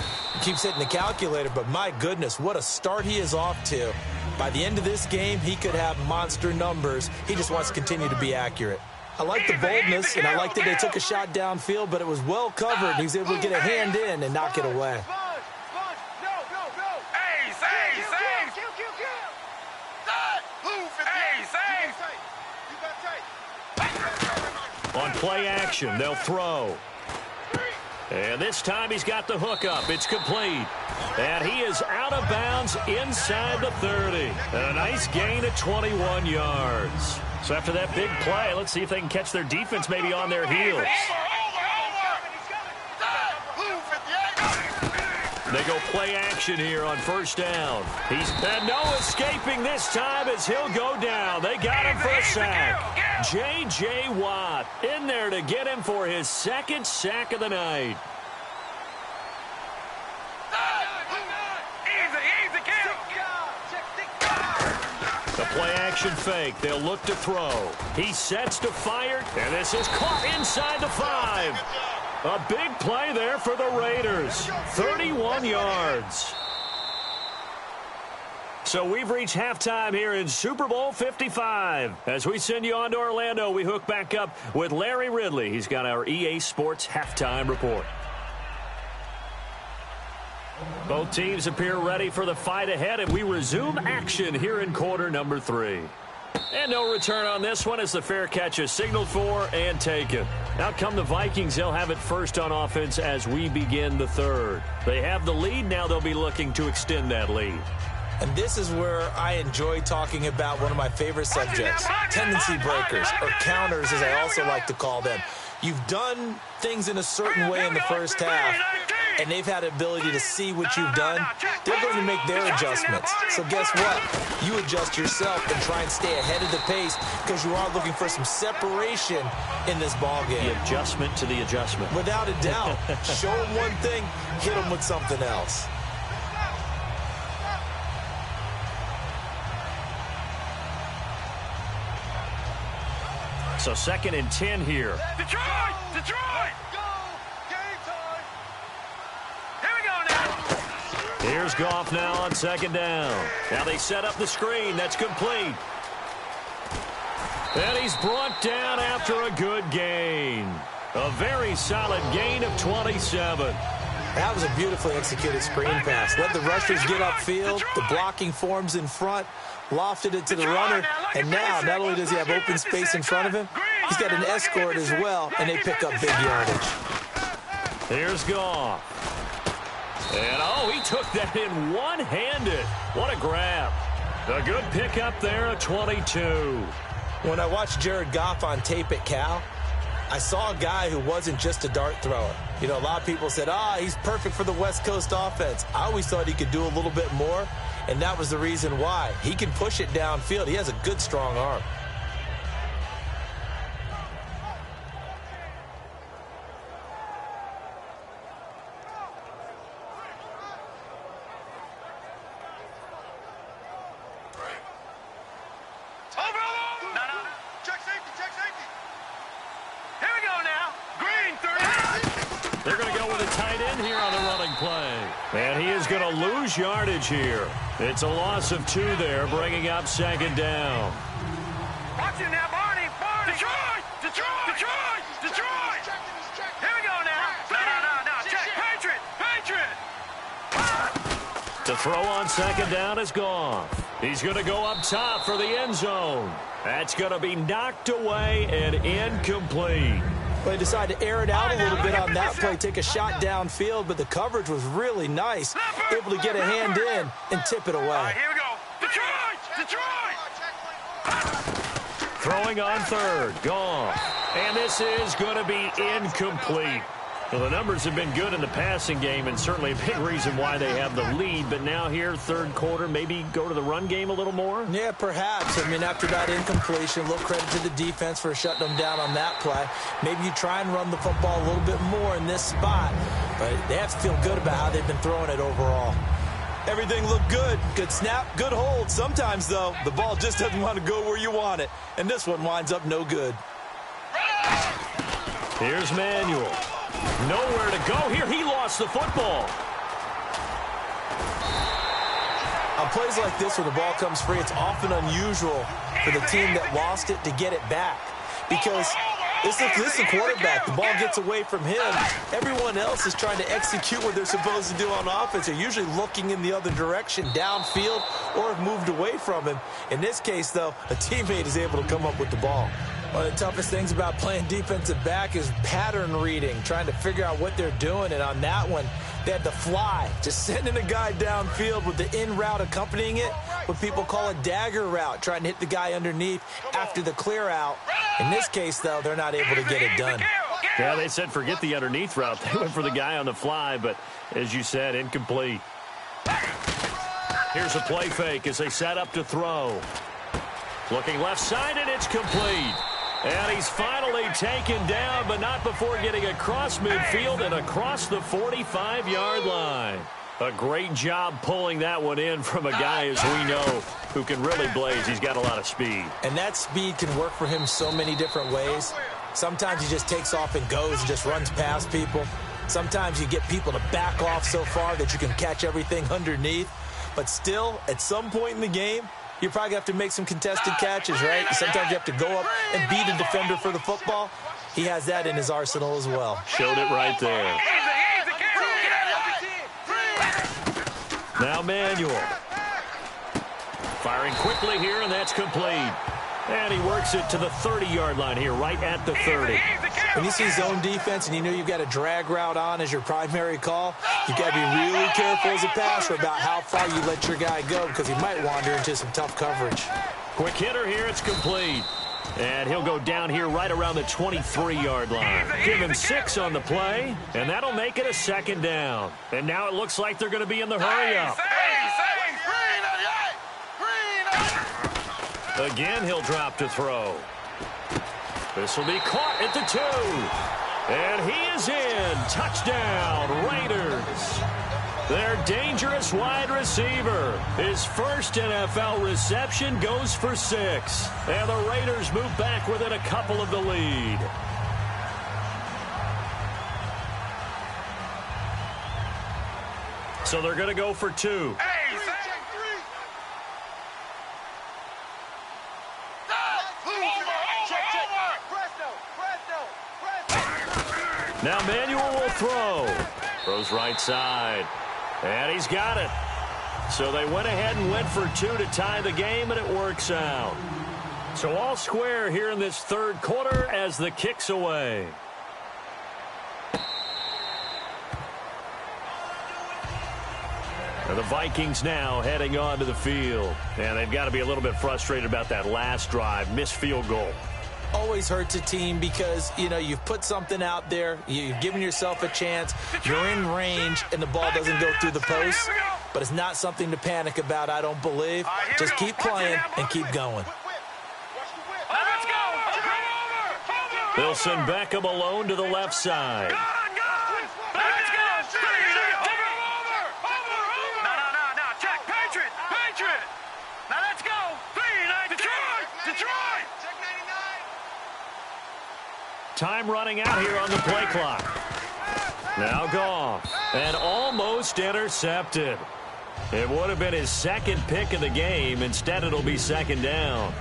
keeps hitting the calculator. But my goodness, what a start he is off to. By the end of this game, he could have monster numbers. He just wants to continue to be accurate. I like the boldness, and I like that they took a shot downfield, but it was well covered. He was able to get a hand in and knock it away. On play action, they'll throw. And this time he's got the hook up. It's complete. And he is out of bounds inside the 30. And a nice gain of 21 yards. So after that big play, let's see if they can catch their defense maybe on their heels. They go play action here on first down. And no escaping this time as he'll go down. They got him for a sack. J.J. Watt in there to get him for his second sack of the night. The play action fake. They'll look to throw. He sets to fire, and this is caught inside the 5. A big play there for the Raiders. 31 yards. So we've reached halftime here in Super Bowl 55. As we send you on to Orlando, we hook back up with Larry Ridley. He's got our EA Sports halftime report. Both teams appear ready for the fight ahead, and we resume action here in quarter number 3. And no return on this one as the fair catch is signaled for and taken. Out come the Vikings. They'll have it first on offense as we begin the third. They have the lead. Now they'll be looking to extend that lead. And this is where I enjoy talking about one of my favorite subjects, tendency breakers, or counters as I also like to call them. You've done things in a certain way in the first half, and they've had the ability to see what you've done. They're going to make their adjustments. So guess what? You adjust yourself and try and stay ahead of the pace because you are looking for some separation in this ball game. The adjustment to the adjustment. Without a doubt. Show them one thing, hit them with something else. So 2nd and 10 here. Detroit! Detroit! Go! Game time! Here we go now! Here's Goff now on 2nd down. Now they set up the screen. That's complete. And he's brought down after a good gain. A very solid gain of 27. That was a beautifully executed screen pass. Let the rushers get upfield. The blocking forms in front. Lofted it to the runner. And now, not only does he have open space in front of him, he's got an escort as well, and they pick up big yardage. Here's Goff. And, oh, he took that in one-handed. What a grab. A good pickup there at 22. When I watched Jared Goff on tape at Cal, I saw a guy who wasn't just a dart thrower. You know, a lot of people said, he's perfect for the West Coast offense. I always thought he could do a little bit more, and that was the reason why. He can push it downfield. He has a good, strong arm. They're going to go with a tight end here on the running play. And he is going to lose yardage here. It's a loss of 2 there, bringing up second down. Watch it now, Barney. Detroit! Detroit! Detroit! Detroit! Here we go now. No. Check. Patriot! The throw on second down is gone. He's going to go up top for the end zone. That's going to be knocked away and incomplete. They decided to air it out a little bit on that play, take a shot downfield, but the coverage was really nice, able to get a hand in and tip it away. All right, here we go. Detroit! Throwing on third, gone. And this is going to be incomplete. Well, the numbers have been good in the passing game and certainly a big reason why they have the lead. But now here, third quarter, maybe go to the run game a little more? Yeah, perhaps. I mean, after that incompletion, a little credit to the defense for shutting them down on that play. Maybe you try and run the football a little bit more in this spot. But they have to feel good about how they've been throwing it overall. Everything looked good. Good snap, good hold. Sometimes, though, the ball just doesn't want to go where you want it. And this one winds up no good. Here's Manuel. Nowhere to go here. He lost the football. On plays like this where the ball comes free, it's often unusual for the team that lost it to get it back. Because this is the quarterback. The ball gets away from him. Everyone else is trying to execute what they're supposed to do on offense. They're usually looking in the other direction, downfield, or have moved away from him. In this case, though, a teammate is able to come up with the ball. One of the toughest things about playing defensive back is pattern reading, trying to figure out what they're doing. And on that one, they had the fly, just sending a guy downfield with the in route accompanying it, what people call a dagger route, trying to hit the guy underneath after the clear out. In this case, though, they're not able to get it done. Yeah, they said forget the underneath route. They went for the guy on the fly, but as you said, incomplete. Here's a play fake as they set up to throw. Looking left side, and it's complete. And he's finally taken down, but not before getting across midfield and across the 45-yard line. A great job pulling that one in from a guy, as we know, who can really blaze. He's got a lot of speed. And that speed can work for him so many different ways. Sometimes he just takes off and goes and just runs past people. Sometimes you get people to back off so far that you can catch everything underneath. But still, at some point in the game, you probably have to make some contested catches, right? Sometimes you have to go up and beat a defender for the football. He has that in his arsenal as well. Showed it right there. Now Manuel. Firing quickly here, and that's complete. And he works it to the 30-yard line here, right at the 30. When you see zone defense and you know you've got a drag route on as your primary call, you've got to be really careful as a passer about how far you let your guy go because he might wander into some tough coverage. Quick hitter here, it's complete. And he'll go down here right around the 23-yard line. Give him 6 on the play, and that'll make it a second down. And now it looks like they're going to be in the hurry-up. Again, he'll drop to throw. This will be caught at the 2. And he is in. Touchdown, Raiders. Their dangerous wide receiver. His first NFL reception goes for 6. And the Raiders move back within a couple of the lead. So they're going to go for 2. Now Manuel will throw. Throws right side. And he's got it. So they went ahead and went for 2 to tie the game, and it works out. So all square here in this third quarter as the kick's away. And the Vikings now heading onto the field. And they've got to be a little bit frustrated about that last drive. Missed field goal. always hurts a team because, you know, you've put something out there, you've given yourself a chance, you're in range, and the ball doesn't go through the post. But it's not something to panic about, I don't believe. Just keep playing and keep going. They'll send Beckham alone to the left side. Time running out here on the play clock. Now Goff, and almost intercepted. It would have been his second pick of the game. Instead, it'll be second down.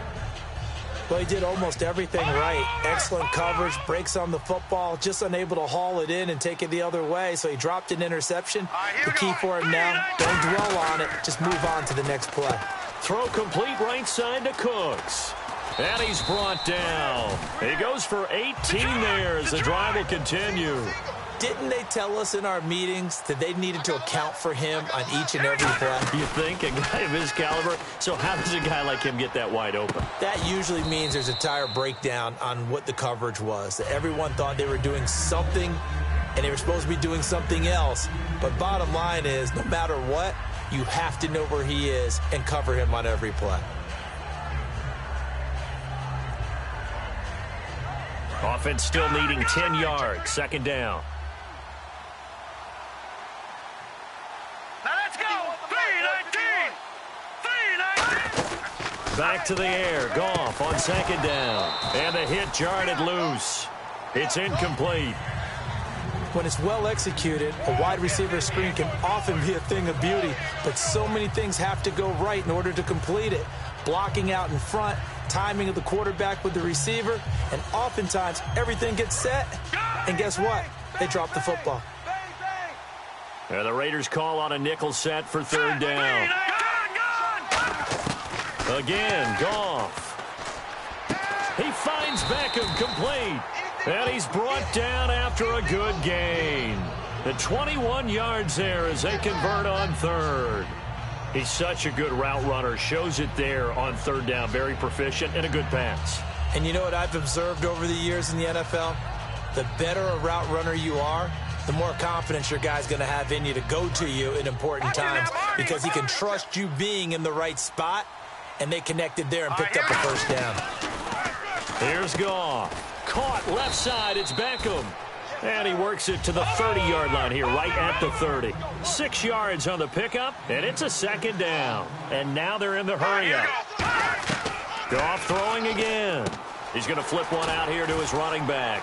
Well, he did almost everything right. Excellent coverage, breaks on the football, just unable to haul it in and take it the other way. So he dropped an interception. The key for him now, don't dwell on it. Just move on to the next play. Throw complete right side to Cooks. And he's brought down. He goes for 18 there as the drive will continue. Didn't they tell us in our meetings that they needed to account for him on each and every play? You think? A guy of his caliber? So how does a guy like him get that wide open? That usually means there's a tire breakdown on what the coverage was. That everyone thought they were doing something, and they were supposed to be doing something else. But bottom line is, no matter what, you have to know where he is and cover him on every play. Offense still needing 10 yards. Second down. Back to the air. Goff on second down. And the hit jarred loose. It's incomplete. When it's well executed, a wide receiver screen can often be a thing of beauty, but so many things have to go right in order to complete it. Blocking out in front, timing of the quarterback with the receiver, and oftentimes everything gets set, and guess what? They drop the football. And the Raiders call on a nickel set for third down. Again, Goff. He finds Beckham complete. And he's brought down after a good gain. The 21 yards there as they convert on third. He's such a good route runner. Shows it there on third down. Very proficient and a good pass. And you know what I've observed over the years in the NFL? The better a route runner you are, the more confidence your guy's going to have in you to go to you in important times because he can trust you being in the right spot, and they connected there and picked up a first down. Here's Goff. Caught left side. It's Beckham. And he works it to the 30-yard line here, right at the 30. 6 yards on the pickup, and it's a second down. And now they're in the hurry-up. Goff throwing again. He's going to flip one out here to his running back.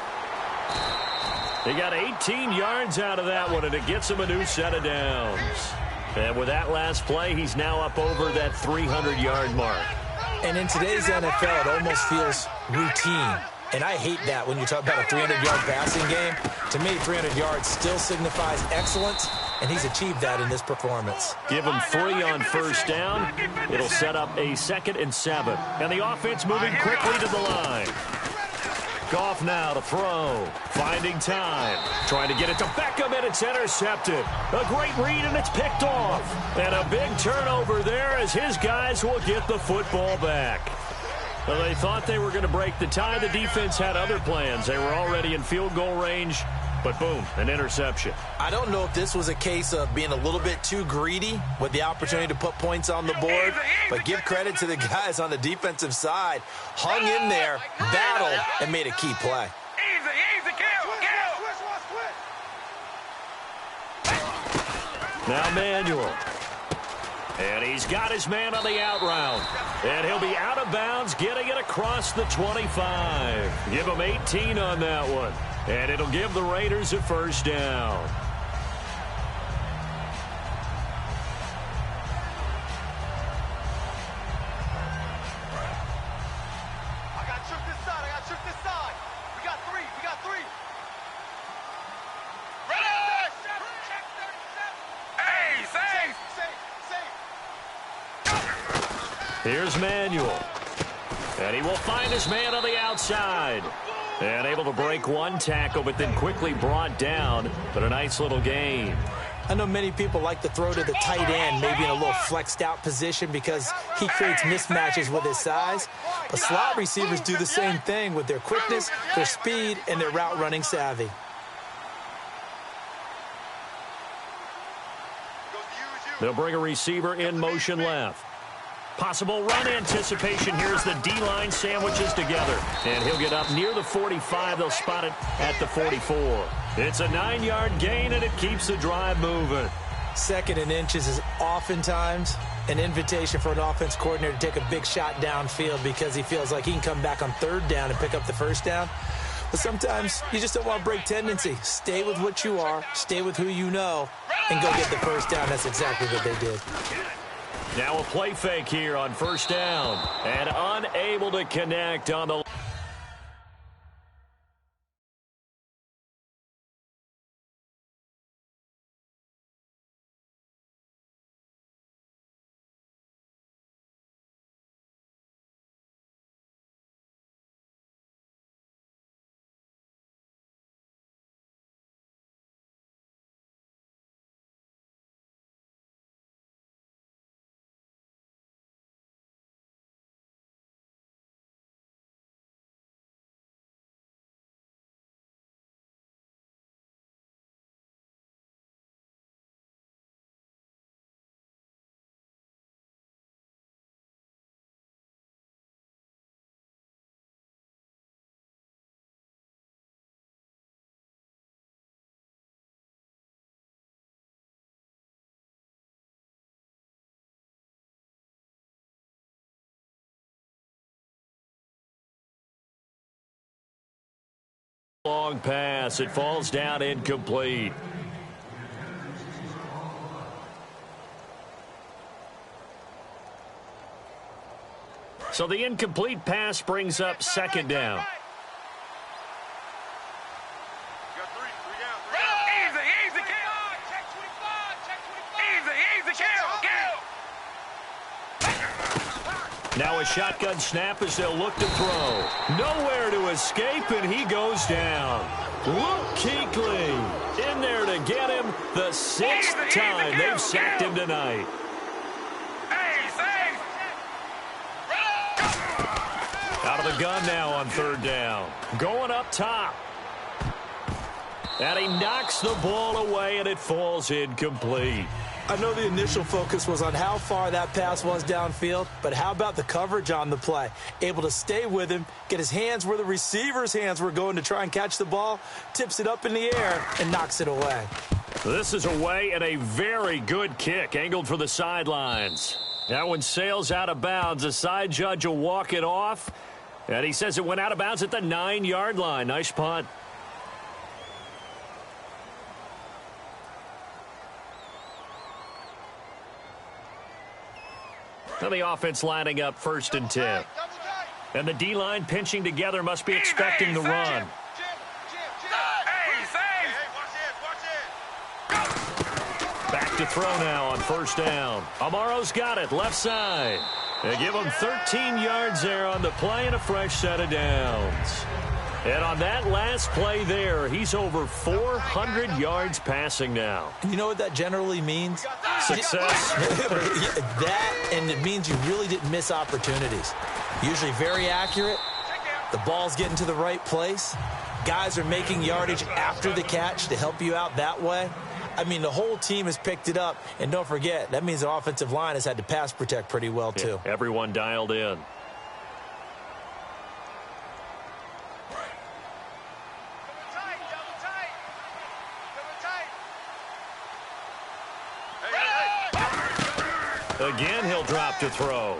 He got 18 yards out of that one, and it gets him a new set of downs. And with that last play, he's now up over that 300-yard mark. And in today's NFL, it almost feels routine. And I hate that when you talk about a 300-yard passing game. To me, 300 yards still signifies excellence, and he's achieved that in this performance. Give him 3 on first down. It'll set up a 2nd and 7. And the offense moving quickly to the line. Goff now to throw. Finding time. Trying to get it to Beckham, and it's intercepted. A great read, and it's picked off. And a big turnover there as his guys will get the football back. Well, they thought they were going to break the tie. The defense had other plans. They were already in field goal range, but boom, an interception. I don't know if this was a case of being a little bit too greedy with the opportunity to put points on the board, but give credit to the guys on the defensive side. Hung in there, battled, and made a key play. Now Manuel. And he's got his man on the out route. And he'll be out of bounds, getting it across the 25. Give him 18 on that one. And it'll give the Raiders a first down. I got to trick this side. I got to trick this side. We got three. We got three. Ready? Check 37. Hey, safe. Here's Manuel. And he will find his man on the outside. And able to break one tackle, but then quickly brought down. But a nice little gain. I know many people like to throw to the tight end, maybe in a little flexed out position because he creates mismatches with his size. But slot receivers do the same thing with their quickness, their speed, and their route running savvy. They'll bring a receiver in motion left. Possible run anticipation. Here's the D-line sandwiches together. And he'll get up near the 45. They'll spot it at the 44. It's a 9-yard gain, and it keeps the drive moving. 2nd and inches is oftentimes an invitation for an offense coordinator to take a big shot downfield because he feels like he can come back on 3rd down and pick up the 1st down. But sometimes you just don't want to break tendency. Stay with what you are, stay with who you know, and go get the 1st down. That's exactly what they did. Now a play fake here on 1st down. And unable to connect on the... Long pass. It falls down incomplete. So the incomplete pass brings up 2nd down. Easy, kill. Check 25. Easy, kill. Now a shotgun snap as they'll look to throw. Nowhere to escape, and he goes down. Luke Kuechly in there to get him the 6th time they've sacked him tonight. Out of the gun now on 3rd down. Going up top. And he knocks the ball away, and it falls incomplete. I know the initial focus was on how far that pass was downfield, but how about the coverage on the play? Able to stay with him, get his hands where the receiver's hands were going to try and catch the ball, tips it up in the air, and knocks it away. This is away and a very good kick, angled for the sidelines. That one sails out of bounds. The side judge will walk it off, and he says it went out of bounds at the 9-yard line. Nice punt. Now the offense lining up 1st and 10. And the D-line pinching together must be expecting the run. Back to throw now on 1st down. Amaro's got it, left side. They give him 13 yards there on the play and a fresh set of downs. And on that last play there, he's over 400 yards passing now. You know what that generally means? Success. That, and it means you really didn't miss opportunities. Usually very accurate. The ball's getting to the right place. Guys are making yardage after the catch to help you out that way. I mean, the whole team has picked it up. And don't forget, that means the offensive line has had to pass protect pretty well, too. Yeah, everyone dialed in. Again, he'll drop to throw.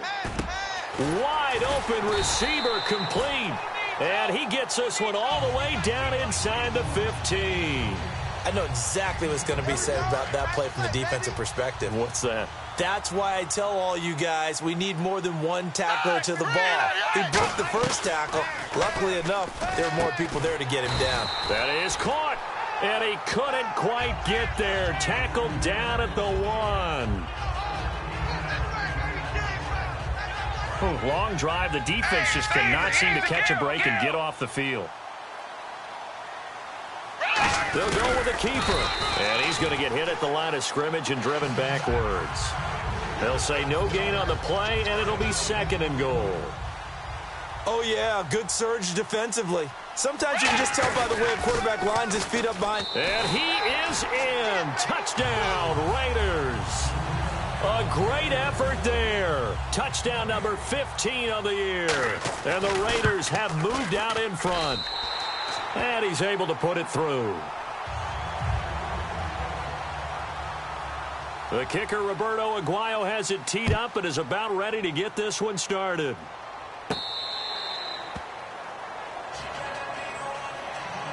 Wide open receiver complete. And he gets this one all the way down inside the 15. I know exactly what's going to be said about that play from the defensive perspective. What's that? That's why I tell all you guys we need more than one tackler to the ball. He broke the first tackle. Luckily enough, there were more people there to get him down. That is caught. And he couldn't quite get there. Tackled down at the 1. Long drive. The defense just cannot seem to catch a break and get off the field. They'll go with the keeper. And he's going to get hit at the line of scrimmage and driven backwards. They'll say no gain on the play, and it'll be 2nd and goal. Oh, yeah, good surge defensively. Sometimes you can just tell by the way a quarterback lines his feet up behind. And he is in. Touchdown, Raiders. A great effort there. Touchdown number 15 on the year. And the Raiders have moved out in front. And he's able to put it through. The kicker, Roberto Aguayo, has it teed up and is about ready to get this one started.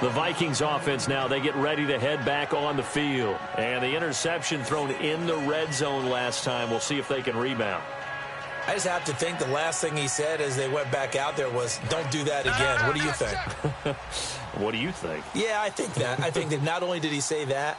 The Vikings offense now, they get ready to head back on the field. And the interception thrown in the red zone last time. We'll see if they can rebound. I just have to think the last thing he said as they went back out there was, don't do that again. What do you think? What do you think? Yeah, I think that. I think that not only did he say that,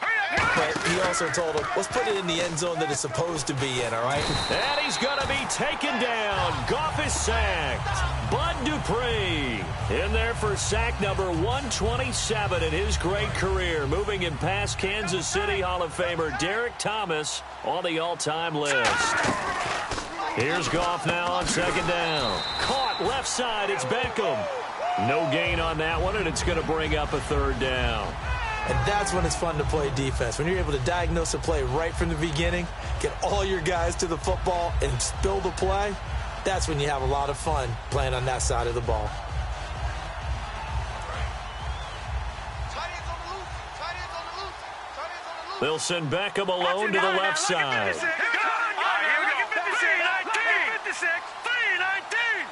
but he also told him, let's put it in the end zone that it's supposed to be in, all right? And he's going to be taken down. Goff is sacked. Bud Dupree in there for sack number 127 in his great career. Moving him past Kansas City Hall of Famer Derek Thomas on the all-time list. Here's Goff now on 2nd down. Caught left side. It's Beckham. No gain on that one, and it's going to bring up a 3rd down. And that's when it's fun to play defense. When you're able to diagnose a play right from the beginning, get all your guys to the football, and spill the play, that's when you have a lot of fun playing on that side of the ball. They'll send Beckham alone to the left side. 56, 319.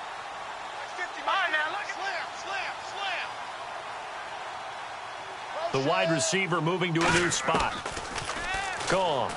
The wide receiver moving to a new spot. Gone.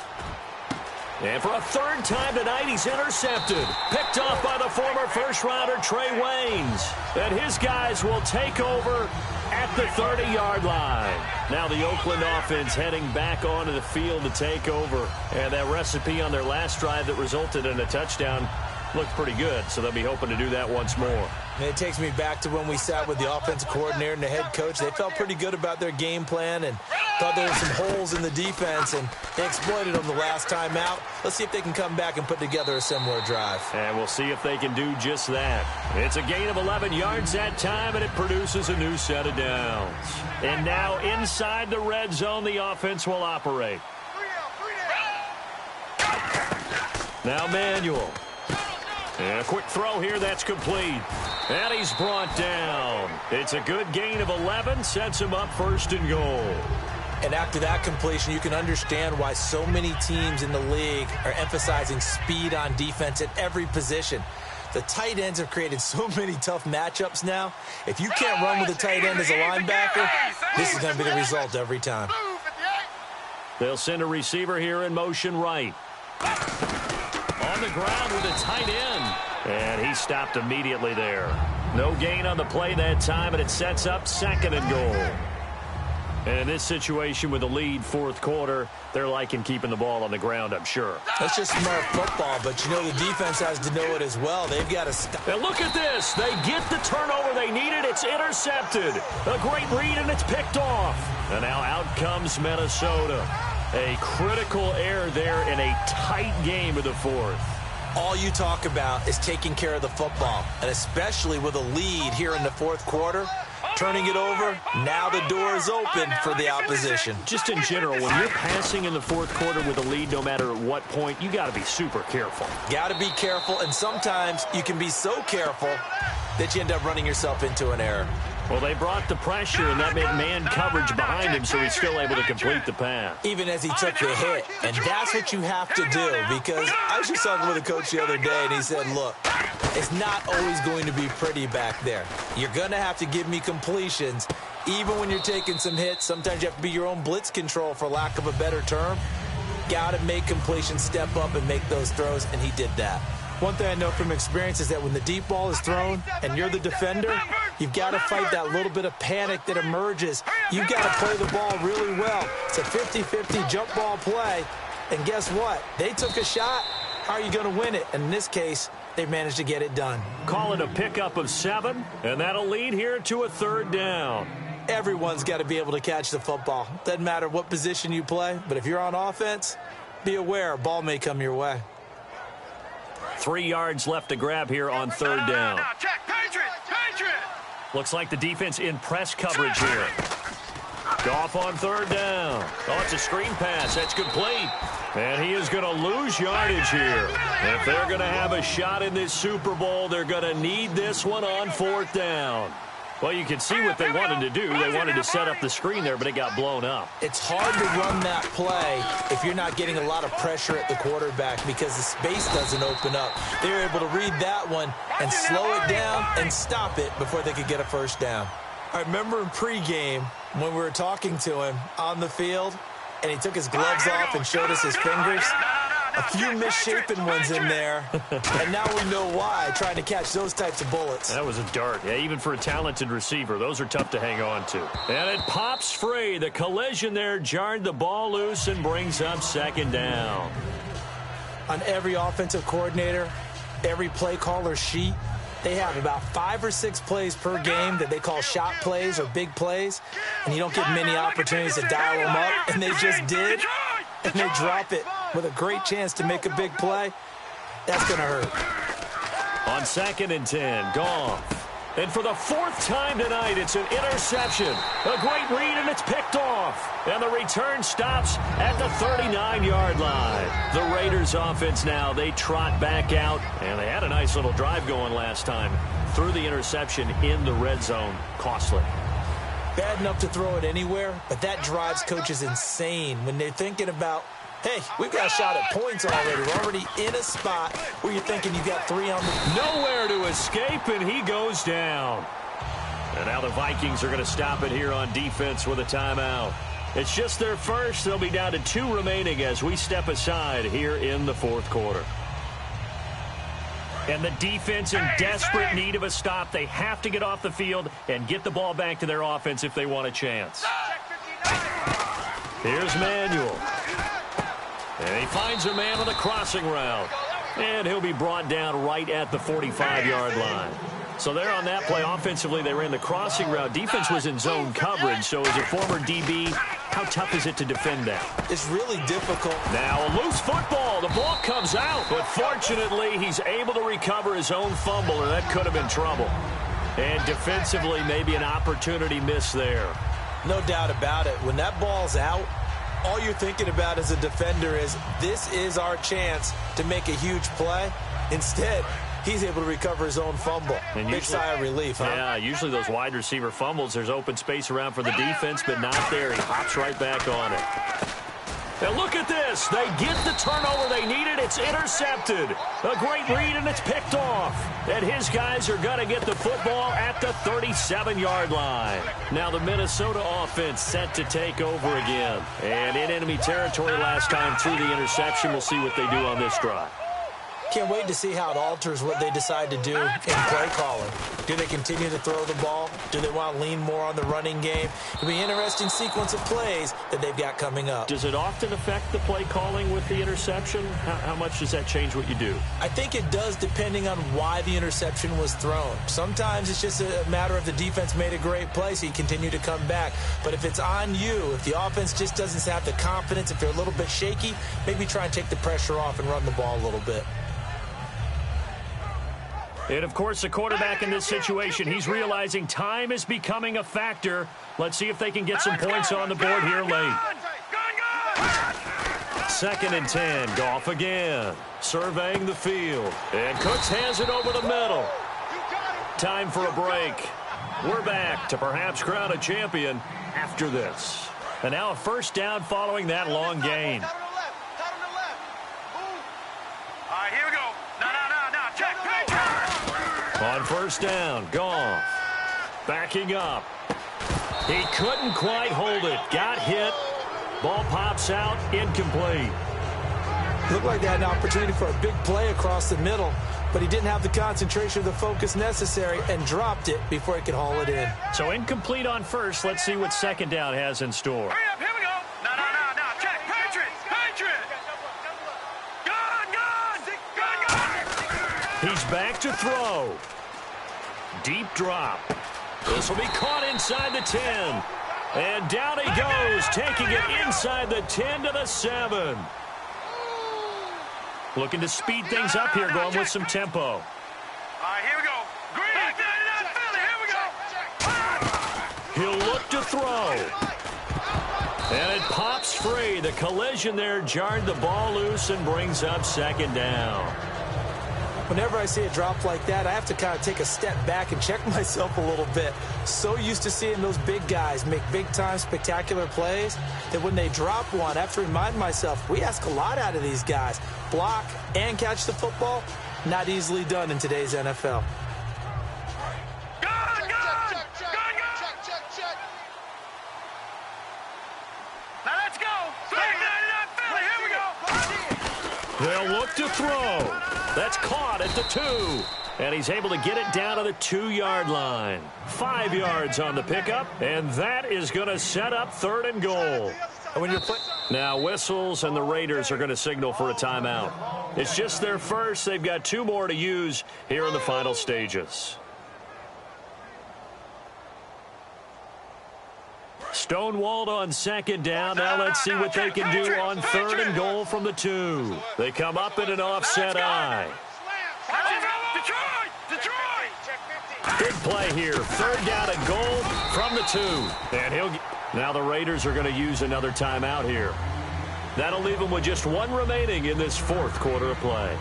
And for a 3rd time tonight, he's intercepted. Picked off by the former first-rounder Trey Waynes. And his guys will take over at the 30-yard line. Now the Oakland offense heading back onto the field to take over. And that recipe on their last drive that resulted in a touchdown looked pretty good, so they'll be hoping to do that once more. And it takes me back to when we sat with the offensive coordinator and the head coach. They felt pretty good about their game plan and thought there were some holes in the defense, and they exploited them the last time out. Let's see if they can come back and put together a similar drive. And we'll see if they can do just that. It's a gain of 11 yards that time, and it produces a new set of downs. And now inside the red zone, the offense will operate. Now Manuel. And a quick throw here that's complete. And he's brought down. It's a good gain of 11, sets him up 1st and goal. And after that completion, you can understand why so many teams in the league are emphasizing speed on defense at every position. The tight ends have created so many tough matchups now. If you can't run with a tight end as a linebacker, this is going to be the result every time. They'll send a receiver here in motion right. On the ground with a tight end. And he stopped immediately there. No gain on the play that time, and it sets up 2nd and goal. And in this situation with the lead 4th quarter, they're liking keeping the ball on the ground, I'm sure. That's just smart football, but you know the defense has to know it as well. They've got to stop. And look at this. They get the turnover they needed. It's intercepted. A great read, and it's picked off. And now out comes Minnesota. A critical error there in a tight game of the 4th. All you talk about is taking care of the football, and especially with a lead here in the 4th quarter, turning it over, now the door is open for the opposition. Just in general, when you're passing in the 4th quarter with a lead, no matter at what point, you got to be super careful. Got to be careful, and sometimes you can be so careful that you end up running yourself into an error. Well, they brought the pressure, and that meant man coverage behind him, so he's still able to complete the pass. Even as he took the hit, and that's what you have to do, because I was just talking with a coach the other day, and he said, look, it's not always going to be pretty back there. You're going to have to give me completions. Even when you're taking some hits, sometimes you have to be your own blitz control, for lack of a better term. Got to make completions, step up, and make those throws, and he did that. One thing I know from experience is that when the deep ball is thrown and you're the defender, you've got to fight that little bit of panic that emerges. You've got to play the ball really well. It's a 50-50 jump ball play. And guess what? They took a shot. How are you going to win it? And in this case, they managed to get it done. Call it a pickup of 7, and that'll lead here to a 3rd down. Everyone's got to be able to catch the football. Doesn't matter what position you play, but if you're on offense, be aware a ball may come your way. 3 yards left to grab here on third down. Check. Patriot. Looks like the defense in press coverage here. Goff on third down. Oh, it's a screen pass. That's complete. And he is going to lose yardage here. If they're going to have a shot in this Super Bowl, they're going to need this one on fourth down. Well, you can see what they wanted to do. They wanted to set up the screen there, but it got blown up. It's hard to run that play if you're not getting a lot of pressure at the quarterback because the space doesn't open up. They were able to read that one and slow it down and stop it before they could get a first down. I remember in pregame when we were talking to him on the field, and he took his gloves off and showed us his fingers. A few misshapen ones in there, and now we know why, trying to catch those types of bullets. That was a dart. Yeah, even for a talented receiver, those are tough to hang on to. And it pops free. The collision there jarred the ball loose and brings up second down. On every offensive coordinator, every play caller sheet, they have about 5 or 6 plays per game that they call shot plays or big plays, and you don't get many opportunities to dial them up, and they just did, and they drop it with a great chance to make a big play. That's going to hurt. On 2nd and 10, Goff. And for the 4th time tonight, it's an interception. A great read, and it's picked off. And the return stops at the 39-yard line. The Raiders offense now, they trot back out. And they had a nice little drive going last time. Threw the interception in the red zone. Costly. Bad enough to throw it anywhere, but that drives coaches insane when they're thinking about, hey, we've got a shot at points already. We're already in a spot where you're thinking you've got 3 on the... Nowhere to escape, and he goes down. And now the Vikings are going to stop it here on defense with a timeout. It's just their first. They'll be down to 2 remaining as we step aside here in the 4th quarter. And the defense in desperate need of a stop. They have to get off the field and get the ball back to their offense if they want a chance. Here's Manuel. And he finds a man on the crossing route. And he'll be brought down right at the 45-yard line. So there on that play, offensively, they ran the crossing route. Defense was in zone coverage, so as a former DB, how tough is it to defend that? It's really difficult. Now a loose football. The ball comes out, but fortunately, he's able to recover his own fumble, or that could have been trouble. And defensively, maybe an opportunity miss there. No doubt about it. When that ball's out, all you're thinking about as a defender is, this is our chance to make a huge play. Instead, he's able to recover his own fumble. And big sigh of relief, huh? Yeah, usually those wide receiver fumbles, there's open space around for the defense, but not there. He hops right back on it. Now look at this. They get the turnover they needed. It's intercepted. A great read, and it's picked off. And his guys are going to get the football at the 37-yard line. Now the Minnesota offense set to take over again. And in enemy territory last time through the interception. We'll see what they do on this drive. Can't wait to see how it alters what they decide to do in play calling. Do they continue to throw the ball? Do they want to lean more on the running game? It'll be an interesting sequence of plays that they've got coming up. Does it often affect the play calling with the interception? How much does that change what you do? I think it does, depending on why the interception was thrown. Sometimes it's just a matter of the defense made a great play, so you continue to come back. But if it's on you, if the offense just doesn't have the confidence, if they're a little bit shaky, maybe try and take the pressure off and run the ball a little bit. And, of course, the quarterback in this situation, he's realizing time is becoming a factor. Let's see if they can get some points on the board here late. 2nd and 10, Goff again, surveying the field. And Cooks has it over the middle. Time for a break. We're back to perhaps crown a champion after this. And now a first down following that long gain. All right, here we go. No, check, On first down, Goff backing up. He couldn't quite hold it. Got hit. Ball pops out. Incomplete. Looked like they had an opportunity for a big play across the middle, but he didn't have the concentration or the focus necessary and dropped it before he could haul it in. So incomplete on first. Let's see what second down has in store. Hurry up, here we go. No, check, Patriot. Gun. He's back to throw. Deep drop. This will be caught inside the 10. And down he goes, taking it inside the 10 to the 7. Looking to speed things up here, going with some tempo. All right, here we go. Green. Here we go. He'll look to throw. And it pops free. The collision there jarred the ball loose and brings up second down. Whenever I see a drop like that, I have to kind of take a step back and check myself a little bit. So used to seeing those big guys make big-time spectacular plays that when they drop one, I have to remind myself, we ask a lot out of these guys. Block and catch the football, not easily done in today's NFL. Now let's go. Here we go. They'll look to throw. That's caught at the 2. And he's able to get it down to the 2-yard line. 5 yards on the pickup, and that is going to set up 3rd and goal. When you're now whistles, and the Raiders are going to signal for a timeout. It's just their first. They've got 2 more to use here in the final stages. Stonewalled on 2nd down. Now let's see what they can do on 3rd and goal from the 2. They come up in an offset eye. Detroit! Big play here. 3rd down and goal from the 2. And now the Raiders are going to use another timeout here. That'll leave them with just 1 remaining in this 4th quarter of play.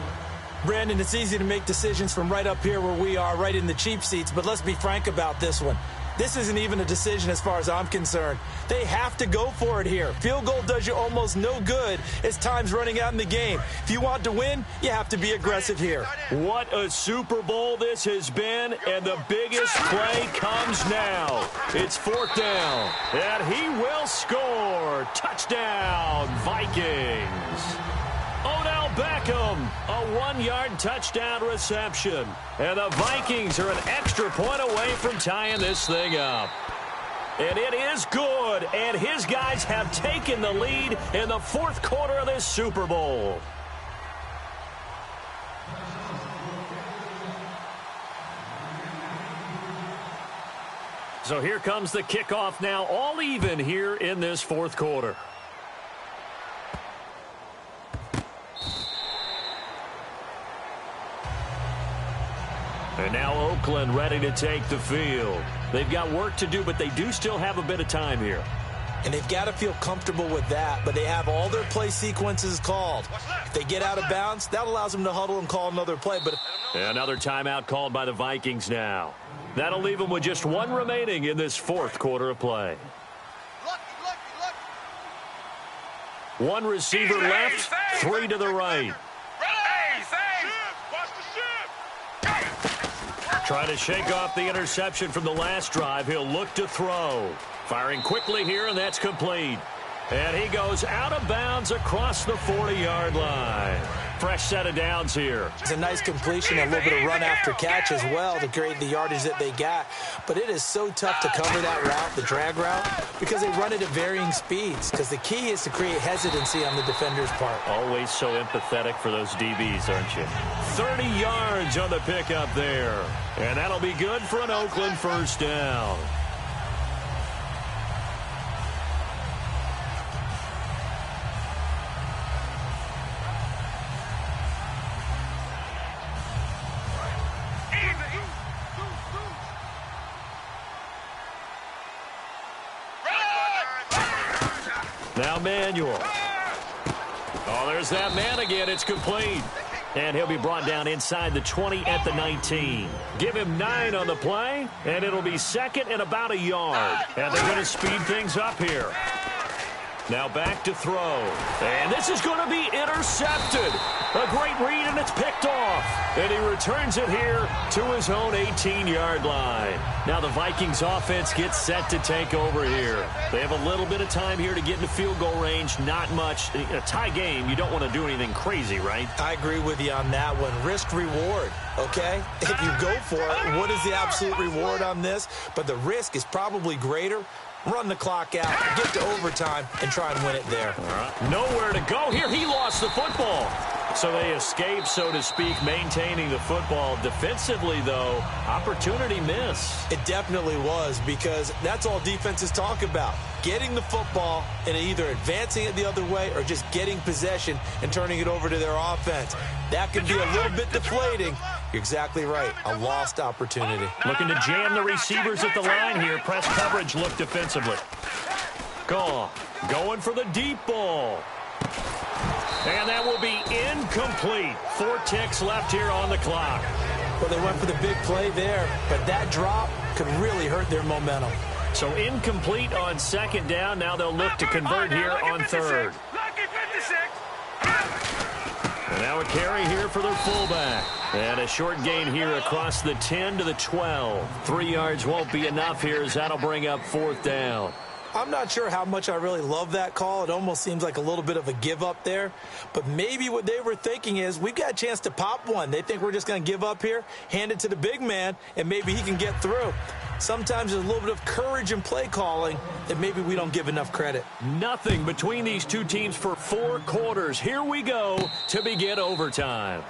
Brandon, it's easy to make decisions from right up here where we are, right in the cheap seats, but let's be frank about this one. This isn't even a decision as far as I'm concerned. They have to go for it here. Field goal does you almost no good as time's running out in the game. If you want to win, you have to be aggressive here. What a Super Bowl this has been, and the biggest play comes now. It's 4th down, and he will score. Touchdown, Vikings. Odell Beckham, a 1-yard touchdown reception. And the Vikings are an extra point away from tying this thing up. And it is good, and his guys have taken the lead in the 4th quarter of this Super Bowl. So here comes the kickoff now, all even here in this 4th quarter. And now Oakland ready to take the field. They've got work to do, but they do still have a bit of time here. And they've got to feel comfortable with that, but they have all their play sequences called. If they get out of bounds, that allows them to huddle and call another play. But another timeout called by the Vikings now. That'll leave them with just 1 remaining in this 4th quarter of play. 1 receiver left, 3 to the right. Trying to shake off the interception from the last drive. He'll look to throw. Firing quickly here, and that's complete. And he goes out of bounds across the 40-yard line. Fresh set of downs here. It's a nice completion, a little bit of run after catch as well to create the yardage that they got. But it is so tough to cover that route, the drag route, because they run it at varying speeds. Because the key is to create hesitancy on the defender's part. Always so empathetic for those DBs, aren't you? 30 yards on the pickup there. And that'll be good for an Oakland 1st down. Now Manuel. Oh, there's that man again. It's complete. And he'll be brought down inside the 20 at the 19. Give him 9 on the play, and it'll be 2nd and about a yard. And they're going to speed things up here. Now back to throw. And this is going to be intercepted. A great read, and it's picked off. And he returns it here to his own 18-yard line. Now the Vikings offense gets set to take over here. They have a little bit of time here to get into field goal range. Not much. A tie game, you don't want to do anything crazy, right? I agree with you on that one. Risk-reward, okay? If you go for it, what is the absolute reward on this? But the risk is probably greater. Run the clock out, get to overtime, and try and win it there. All right. Nowhere to go here. He lost the football. So they escape, so to speak, maintaining the football. Defensively, though, opportunity miss. It definitely was, because that's all defenses talk about. Getting the football and either advancing it the other way or just getting possession and turning it over to their offense. That can be a little bit deflating. You're exactly right. A lost opportunity. Looking to jam the receivers at the line here. Press coverage look defensively. Goff going for the deep ball. And that will be incomplete. 4 ticks left here on the clock. Well, they went for the big play there, but that drop could really hurt their momentum. So incomplete on second down. Now they'll look to convert here on third. And now a carry here for their fullback. And a short gain here across the 10 to the 12. 3 yards won't be enough here, as that'll bring up 4th down. I'm not sure how much I really love that call. It almost seems like a little bit of a give up there. But maybe what they were thinking is, we've got a chance to pop one. They think we're just going to give up here, hand it to the big man, and maybe he can get through. Sometimes there's a little bit of courage in play calling that maybe we don't give enough credit. Nothing between these two teams for 4 quarters. Here we go to begin overtime.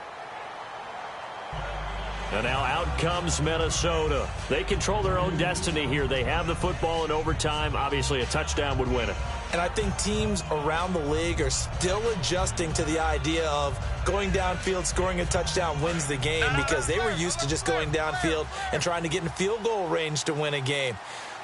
And now out comes Minnesota. They control their own destiny here. They have the football in overtime. Obviously, a touchdown would win it. And I think teams around the league are still adjusting to the idea of going downfield, scoring a touchdown wins the game, because they were used to just going downfield and trying to get in field goal range to win a game.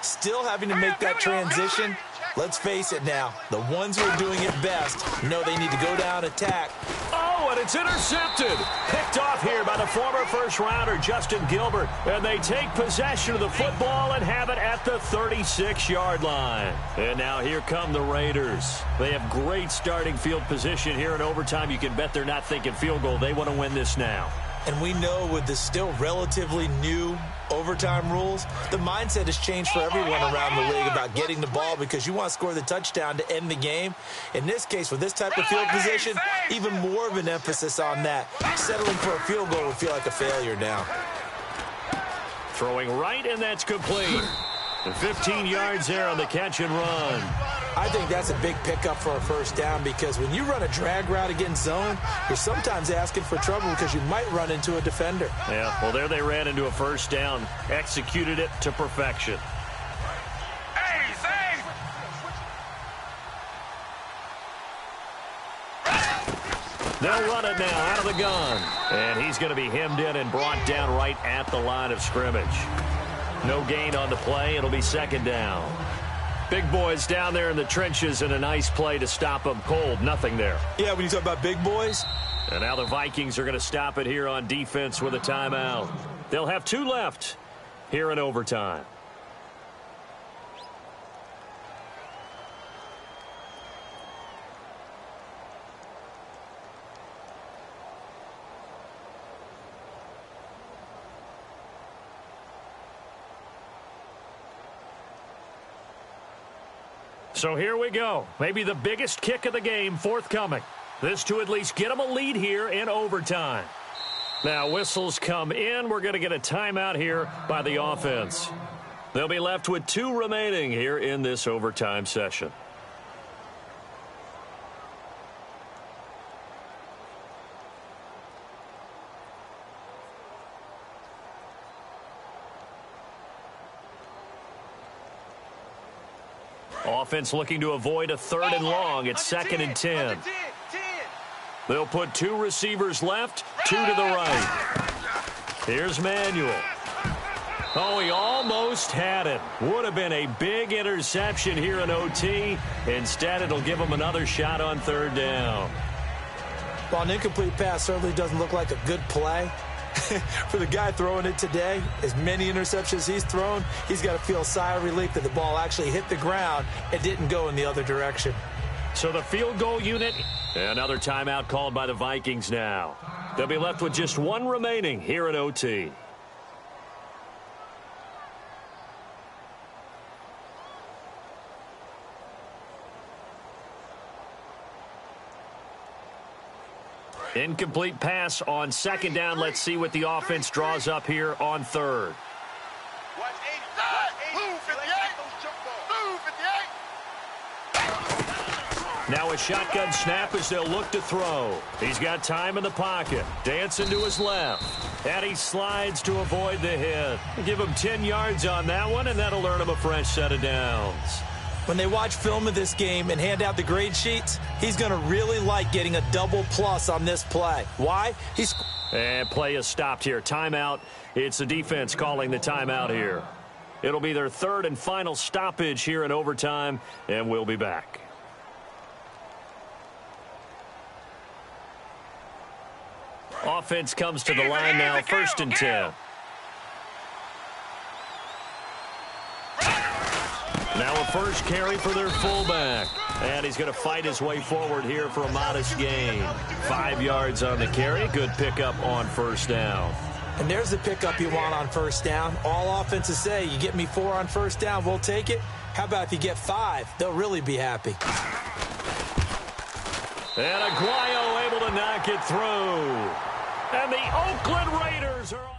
Still having to make that transition. Let's face it now, the ones who are doing it best know they need to go down, attack. Oh, and it's intercepted. Picked off here by the former first-rounder, Justin Gilbert. And they take possession of the football and have it at the 36-yard line. And now here come the Raiders. They have great starting field position here in overtime. You can bet they're not thinking field goal. They want to win this now. And we know with the still relatively new overtime rules, the mindset has changed for everyone around the league about getting the ball, because you want to score the touchdown to end the game. In this case, with this type of field position, even more of an emphasis on that. Settling for a field goal would feel like a failure now. Throwing right, and that's complete. And 15 yards there on the catch and run. I think that's a big pickup for a first down, because when you run a drag route against zone, you're sometimes asking for trouble because you might run into a defender. Yeah, well, there they ran into a first down. Executed it to perfection. They'll run it now out of the gun. And he's going to be hemmed in and brought down right at the line of scrimmage. No gain on the play. It'll be second down. Big boys down there in the trenches, and a nice play to stop them cold. Nothing there. Yeah, when you talk about big boys. And now the Vikings are going to stop it here on defense with a timeout. They'll have 2 left here in overtime. So here we go. Maybe the biggest kick of the game forthcoming. This to at least get them a lead here in overtime. Now whistles come in. We're going to get a timeout here by the offense. They'll be left with 2 remaining here in this overtime session. Offense looking to avoid a 3rd and long. It's 2nd and 10. They'll put 2 receivers left, 2 to the right. Here's Manuel. Oh, he almost had it. Would have been a big interception here in OT. Instead, it'll give him another shot on 3rd down. Well, an incomplete pass certainly doesn't look like a good play. For the guy throwing it today, as many interceptions he's thrown, he's got to feel a sigh of relief that the ball actually hit the ground and didn't go in the other direction. So the field goal unit, another timeout called by the Vikings now. They'll be left with just 1 remaining here in OT. Incomplete pass on 2nd down. Let's see what the offense draws up here on 3rd. Now a shotgun snap as they'll look to throw. He's got time in the pocket. Dancing to his left. And he slides to avoid the hit. Give him 10 yards on that one, and that'll earn him a fresh set of downs. When they watch film of this game and hand out the grade sheets, he's going to really like getting a double plus on this play. Why? And play is stopped here. Timeout. It's the defense calling the timeout here. It'll be their third and final stoppage here in overtime, and we'll be back. Offense comes to the line now, first and 10. Now a first carry for their fullback. And he's going to fight his way forward here for a modest gain. 5 yards on the carry. Good pickup on first down. And there's the pickup you want on first down. All offenses say, you get me 4 on first down, we'll take it. How about if you get 5? They'll really be happy. And Aguayo able to knock it through. And the Oakland Raiders are